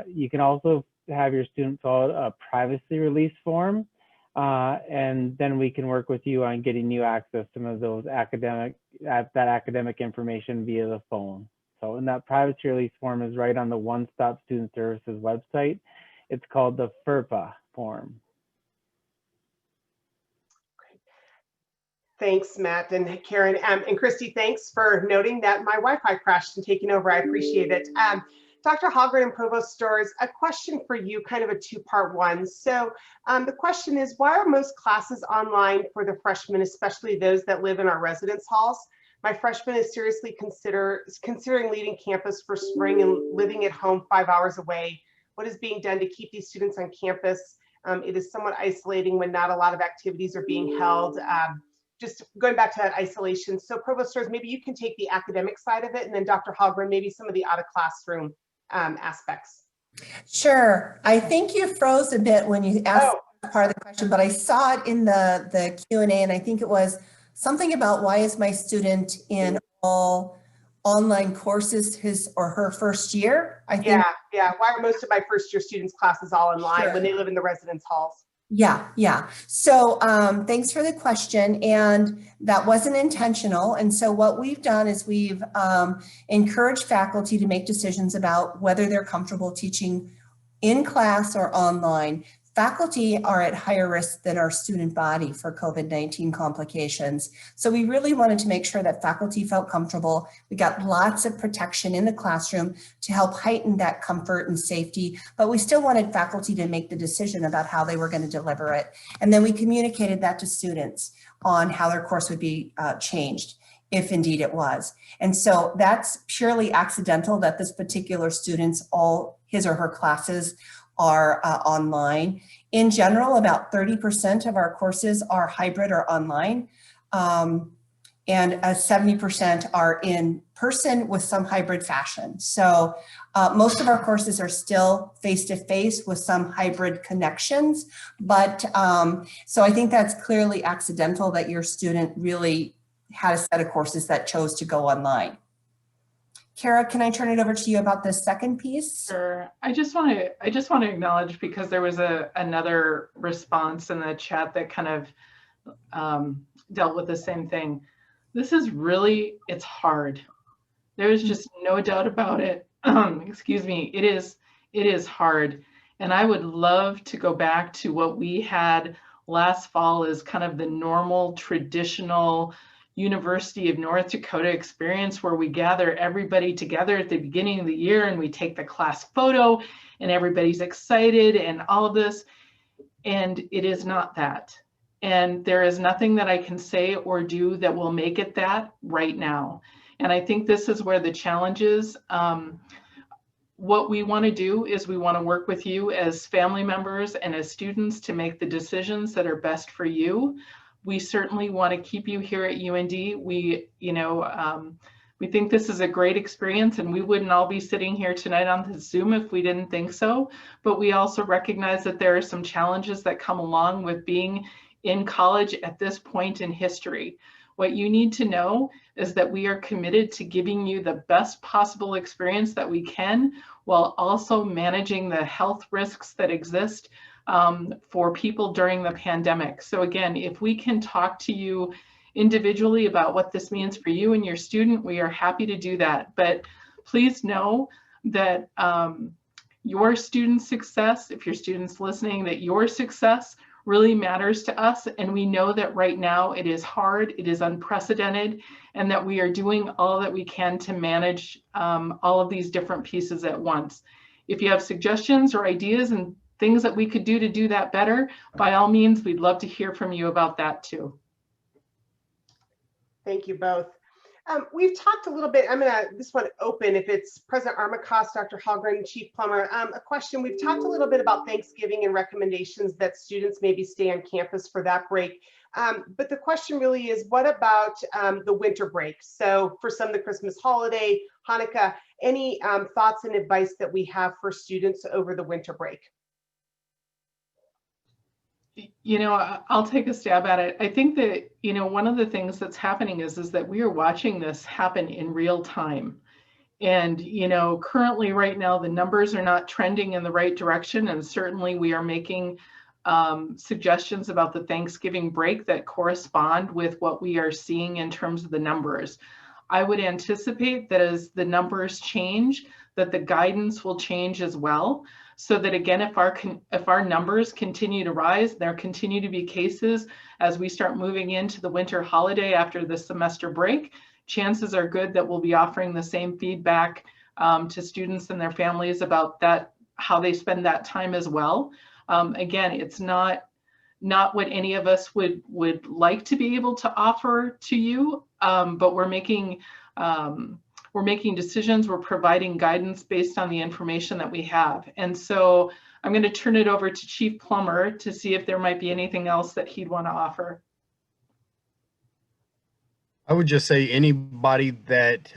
You can also have your student fill out a privacy release form, and then we can work with you on getting you access to some of those academic information via the phone. So, and that privacy release form is right on the One Stop Student Services website. It's called the FERPA form. Thanks, Matt and Karen. And Christy, thanks for noting that my Wi-Fi crashed and taking over. I appreciate it. Dr. Halgren and Provost Storrs, a question for you, kind of a two-part one. So the question is, why are most classes online for the freshmen, especially those that live in our residence halls? My freshman is seriously considering leaving campus for spring and living at home 5 hours away. What is being done to keep these students on campus? It is somewhat isolating when not a lot of activities are being held. Just going back to that isolation. So Provost Storrs, maybe you can take the academic side of it, and then Dr. Halgren, maybe some of the out of classroom aspects. Sure. I think you froze a bit when you asked part of the question, but I saw it in the Q&A, and I think it was something about why is my student in all online courses his or her first year? I think. Yeah. Why are most of my first year students' classes all online when they live in the residence halls? Yeah. So thanks for the question, and that wasn't intentional. And so what we've done is we've encouraged faculty to make decisions about whether they're comfortable teaching in class or online. Faculty are at higher risk than our student body for COVID-19 complications. So we really wanted to make sure that faculty felt comfortable. We got lots of protection in the classroom to help heighten that comfort and safety, but we still wanted faculty to make the decision about how they were going to deliver it. And then we communicated that to students on how their course would be changed, if indeed it was. And so that's purely accidental that this particular student's all his or her classes are online. In general, about 30% of our courses are hybrid or online, and 70% are in person with some hybrid fashion. So most of our courses are still face-to-face with some hybrid connections, but so I think that's clearly accidental that your student really had a set of courses that chose to go online. Cara, can I turn it over to you about the second piece? Sure. I just want to acknowledge, because there was another response in the chat that kind of dealt with the same thing. This is really, it's hard. There is just no doubt about it. Excuse me. It is hard. And I would love to go back to what we had last fall as kind of the normal, traditional University of North Dakota experience, where we gather everybody together at the beginning of the year and we take the class photo and everybody's excited and all of this. And it is not that. And there is nothing that I can say or do that will make it that right now. And I think this is where the challenge is. What we want to do is we want to work with you as family members and as students to make the decisions that are best for you. We certainly want to keep you here at UND. We, We think this is a great experience, and we wouldn't all be sitting here tonight on the Zoom if we didn't think so. But we also recognize that there are some challenges that come along with being in college at this point in history. What you need to know is that we are committed to giving you the best possible experience that we can, while also managing the health risks that exist for people during the pandemic. So again, if we can talk to you individually about what this means for you and your student, we are happy to do that. But please know that your student's success, if your student's listening, that your success really matters to us. And we know that right now it is hard, it is unprecedented, and that we are doing all that we can to manage all of these different pieces at once. If you have suggestions or ideas and things that we could do to do that better, by all means, we'd love to hear from you about that too. Thank you both. We've talked a little bit, I'm gonna this one open if it's President Armacost, Dr. Halgren, Chief Plummer. A question, we've talked a little bit about Thanksgiving and recommendations that students maybe stay on campus for that break. But the question really is, what about the winter break? So for some, the Christmas holiday, Hanukkah, any thoughts and advice that we have for students over the winter break? You know, I'll take a stab at it. I think that, you know, one of the things that's happening is that we are watching this happen in real time. And, you know, currently right now, the numbers are not trending in the right direction. And certainly we are making suggestions about the Thanksgiving break that correspond with what we are seeing in terms of the numbers. I would anticipate that as the numbers change, that the guidance will change as well. So that again, if our numbers continue to rise, there continue to be cases as we start moving into the winter holiday after the semester break, chances are good that we'll be offering the same feedback to students and their families about that, how they spend that time as well. Again, it's not what any of us would like to be able to offer to you, but we're making decisions, we're providing guidance based on the information that we have. And so I'm going to turn it over to Chief Plummer to see if there might be anything else that he'd want to offer. I would just say anybody that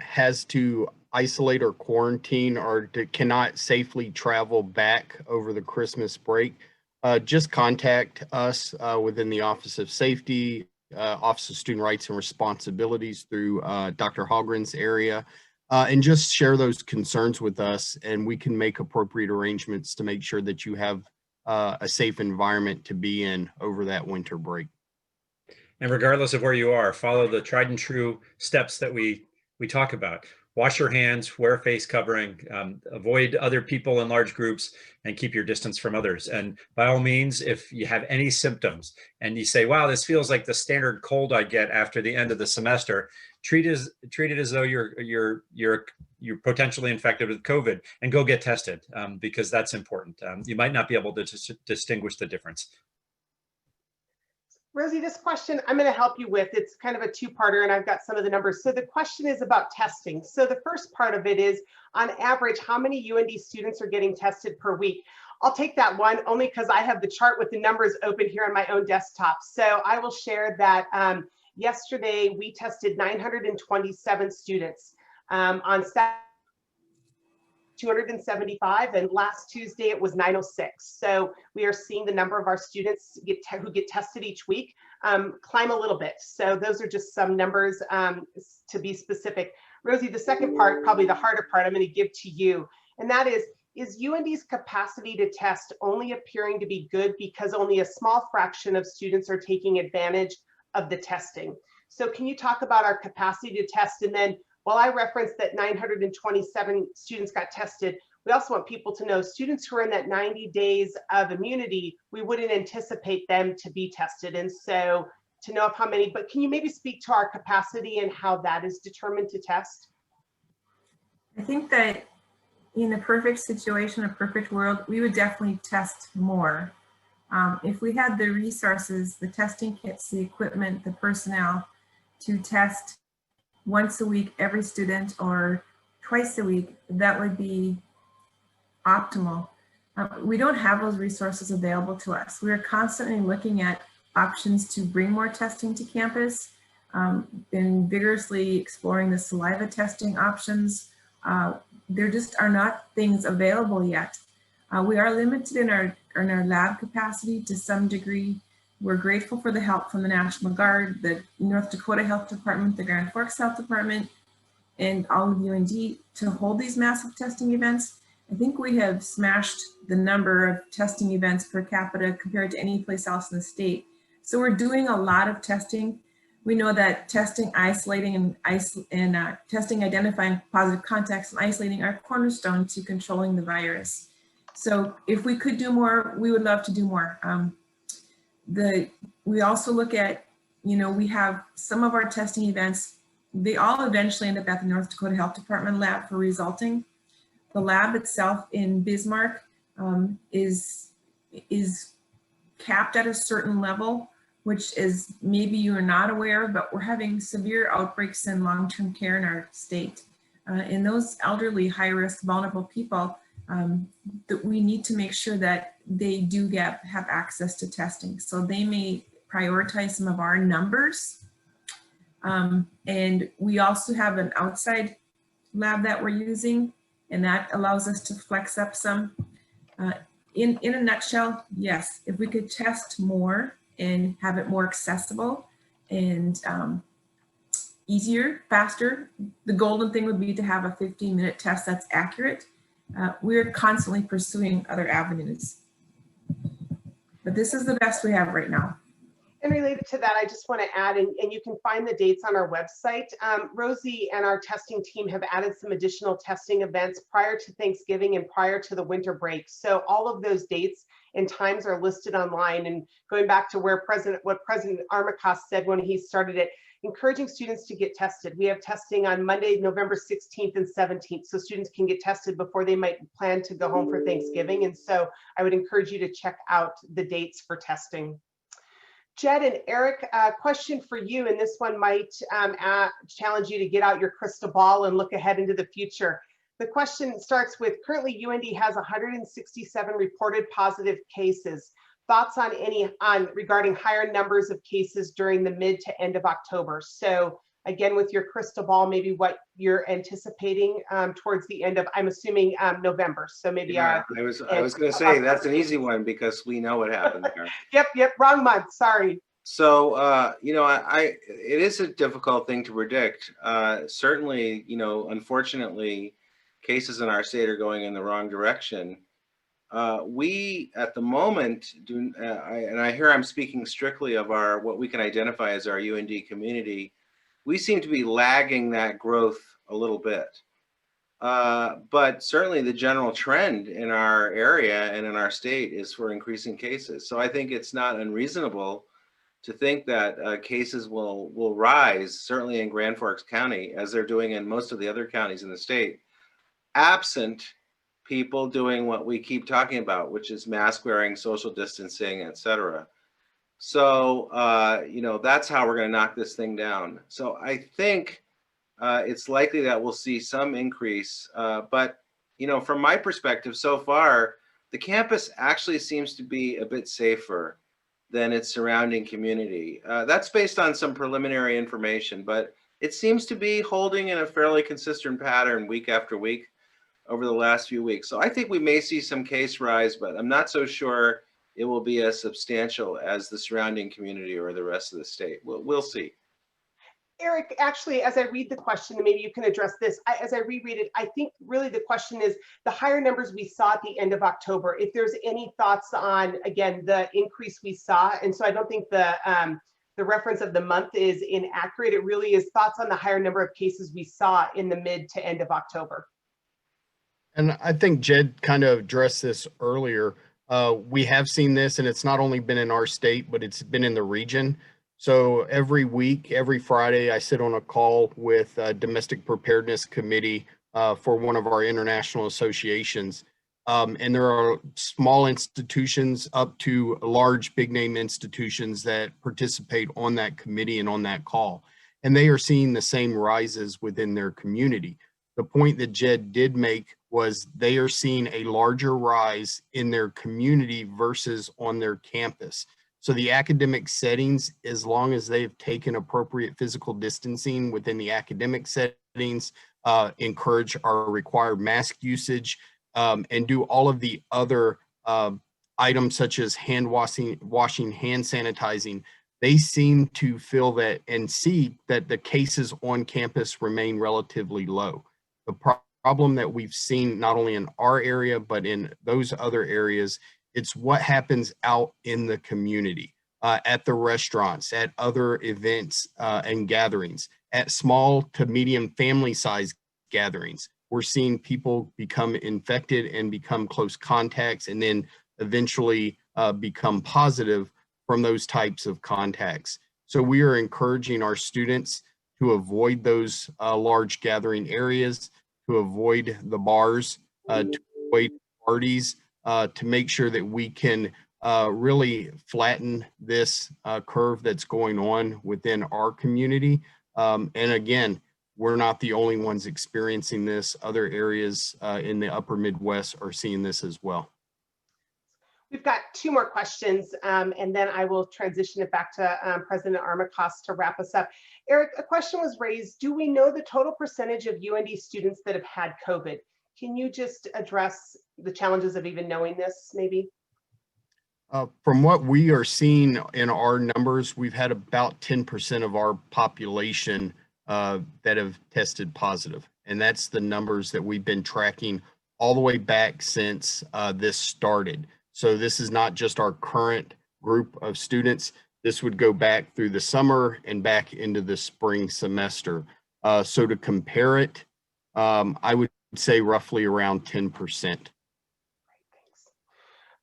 has to isolate or quarantine or cannot safely travel back over the Christmas break, just contact us within the Office of Safety, Office of Student Rights and Responsibilities through Dr. Halgren's area, and just share those concerns with us, and we can make appropriate arrangements to make sure that you have a safe environment to be in over that winter break. And regardless of where you are, follow the tried and true steps that we talk about. Wash your hands, wear a face covering, avoid other people in large groups, and keep your distance from others. And by all means, if you have any symptoms and you say, wow, this feels like the standard cold I get after the end of the semester, treat it as though you're potentially infected with COVID, and go get tested, because that's important. You might not be able to distinguish the difference. Rosie, this question I'm going to help you with. It's kind of a two-parter, and I've got some of the numbers. So the question is about testing. So the first part of it is, on average, how many UND students are getting tested per week? I'll take that one only because I have the chart with the numbers open here on my own desktop. So I will share that yesterday we tested 927 students. On Saturday, 275, and last Tuesday it was 906. So we are seeing the number of our students who get tested each week climb a little bit. So those are just some numbers to be specific. Rosie, the second part, probably the harder part, I'm going to give to you, and that is UND's capacity to test only appearing to be good because only a small fraction of students are taking advantage of the testing? So can you talk about our capacity to test? And then, while I referenced that 927 students got tested, we also want people to know students who are in that 90 days of immunity, we wouldn't anticipate them to be tested. And so to know of how many, but can you maybe speak to our capacity and how that is determined to test? I think that in a perfect situation, a perfect world, we would definitely test more. If we had the resources, the testing kits, the equipment, the personnel to test once a week, every student, or twice a week, that would be optimal. We don't have those resources available to us. We are constantly looking at options to bring more testing to campus. been vigorously exploring the saliva testing options. There just are not things available yet. We are limited in our lab capacity to some degree. We're grateful for the help from the National Guard, the North Dakota Health Department, the Grand Forks Health Department, and all of UND to hold these massive testing events. I think we have smashed the number of testing events per capita compared to any place else in the state. So we're doing a lot of testing. We know that testing, isolating, and testing, identifying positive contacts and isolating are cornerstone to controlling the virus. So if we could do more, we would love to do more. We also look at, we have some of our testing events, they all eventually end up at the North Dakota Health Department lab for resulting. The lab itself in Bismarck is capped at a certain level, which is maybe you are not aware of, but we're having severe outbreaks in long-term care in our state. In those elderly, high-risk, vulnerable people, that we need to make sure that they do have access to testing. So they may prioritize some of our numbers. And we also have an outside lab that we're using, and that allows us to flex up some. In a nutshell, yes, if we could test more and have it more accessible and easier, faster, the golden thing would be to have a 15-minute test that's accurate. We're constantly pursuing other avenues, but this is the best we have right now. And related to that, I just want to add, and you can find the dates on our website. Rosy and our testing team have added some additional testing events prior to Thanksgiving and prior to the winter break. So all of those dates and times are listed online. And going back to what President Armacost said when he started it, encouraging students to get tested. We have testing on Monday, November 16th and 17th, so students can get tested before they might plan to go home for Thanksgiving. And so I would encourage you to check out the dates for testing. Jed and Eric, a question for you, and this one might challenge you to get out your crystal ball and look ahead into the future. The question starts with, currently UND has 167 reported positive cases. Thoughts on regarding higher numbers of cases during the mid to end of October? So again, with your crystal ball, maybe what you're anticipating towards the end of, I'm assuming November. So maybe I was going to say that's an easy one because we know what happened there. Yep, wrong month. Sorry. So it is a difficult thing to predict. Certainly, unfortunately, cases in our state are going in the wrong direction. We at the moment do, and I hear I'm speaking strictly of what we can identify as our UND community. We seem to be lagging that growth a little bit. But certainly the general trend in our area and in our state is for increasing cases. So I think it's not unreasonable to think that cases will rise, certainly in Grand Forks County, as they're doing in most of the other counties in the state, absent people doing what we keep talking about, which is mask wearing, social distancing, et cetera. So, that's how we're going to knock this thing down. So I think it's likely that we'll see some increase. But, from my perspective so far, the campus actually seems to be a bit safer than its surrounding community. That's based on some preliminary information, but it seems to be holding in a fairly consistent pattern week after week over the last few weeks. So I think we may see some case rise, but I'm not so sure it will be as substantial as the surrounding community or the rest of the state. We'll see. Eric, actually, as I read the question, and maybe you can address this, as I reread it, I think really the question is the higher numbers we saw at the end of October, if there's any thoughts on, again, the increase we saw. And so I don't think the reference of the month is inaccurate. It really is thoughts on the higher number of cases we saw in the mid to end of October. And I think Jed kind of addressed this earlier. We have seen this, and it's not only been in our state, but it's been in the region. So every week, every Friday, I sit on a call with a domestic preparedness committee for one of our international associations. And there are small institutions up to large big name institutions that participate on that committee and on that call. And they are seeing the same rises within their community. The point that Jed did make was they are seeing a larger rise in their community versus on their campus. So the academic settings, as long as they've taken appropriate physical distancing within the academic settings, encourage our required mask usage, and do all of the other items such as hand washing, hand sanitizing, they seem to feel that and see that the cases on campus remain relatively low. The problem that we've seen not only in our area, but in those other areas, it's what happens out in the community, at the restaurants, at other events and gatherings, at small to medium family size gatherings. We're seeing people become infected and become close contacts and then eventually become positive from those types of contacts. So we are encouraging our students to avoid those large gathering areas, to avoid the bars, to avoid parties, to make sure that we can really flatten this curve that's going on within our community. And again, we're not the only ones experiencing this. Other areas in the upper Midwest are seeing this as well. We've got two more questions, and then I will transition it back to President Armacost to wrap us up. Eric, a question was raised. Do we know the total percentage of UND students that have had COVID? Can you just address the challenges of even knowing this, maybe? From what we are seeing in our numbers, we've had about 10% of our population that have tested positive. And that's the numbers that we've been tracking all the way back since this started. So this is not just our current group of students. This would go back through the summer and back into the spring semester. So to compare it, I would say roughly around 10%.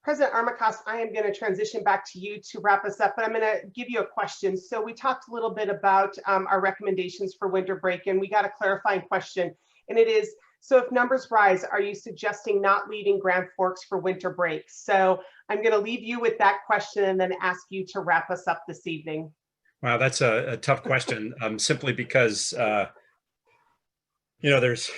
President Armacost, I am going to transition back to you to wrap us up, but I'm going to give you a question. So we talked a little bit about our recommendations for winter break, and we got a clarifying question, and it is, so if numbers rise, are you suggesting not leaving Grand Forks for winter break? So I'm going to leave you with that question and then ask you to wrap us up this evening. Wow, that's a tough question, simply because you know, there's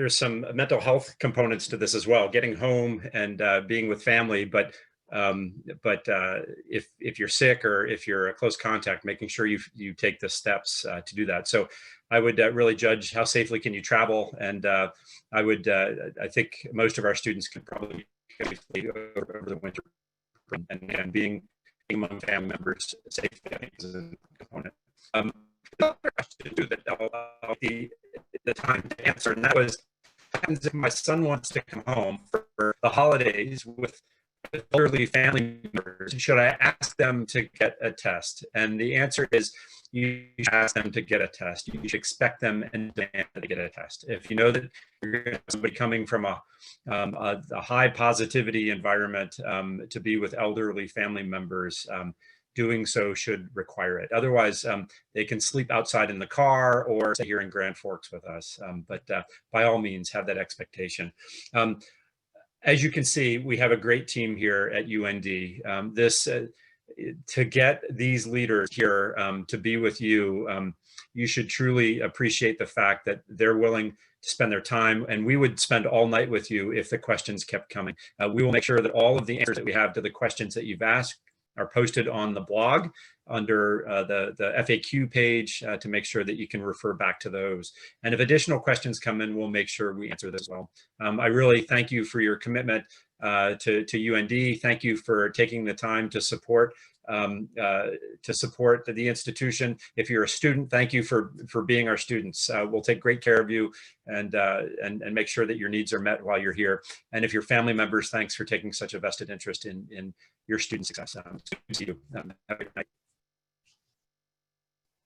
some mental health components to this as well, getting home and being with family. But if you're sick or if you're a close contact, making sure you take the steps to do that. So I would really judge how safely can you travel, and I think most of our students can probably over the winter, and being among family members safely, I think, is a component. To do that, the time to answer, and that was, what happens if my son wants to come home for the holidays with elderly family members? Should I ask them to get a test? And the answer is, you should ask them to get a test. You should expect them in advance to get a test. If you know that you're going to have somebody coming from a high positivity environment to be with elderly family members, doing so should require it. Otherwise, they can sleep outside in the car or stay here in Grand Forks with us. But by all means, have that expectation. As you can see, we have a great team here at UND. To get these leaders here to be with you, you should truly appreciate the fact that they're willing to spend their time, and we would spend all night with you if the questions kept coming. We will make sure that all of the answers that we have to the questions that you've asked are posted on the blog under the FAQ page to make sure that you can refer back to those. And if additional questions come in, we'll make sure we answer this as well. I really thank you for your commitment to UND. Thank you for taking the time to support the institution. If you're a student, thank you for being our students. We'll take great care of you and make sure that your needs are met while you're here. And if you're family members, thanks for taking such a vested interest in your student success. Good to see you. Have a good night.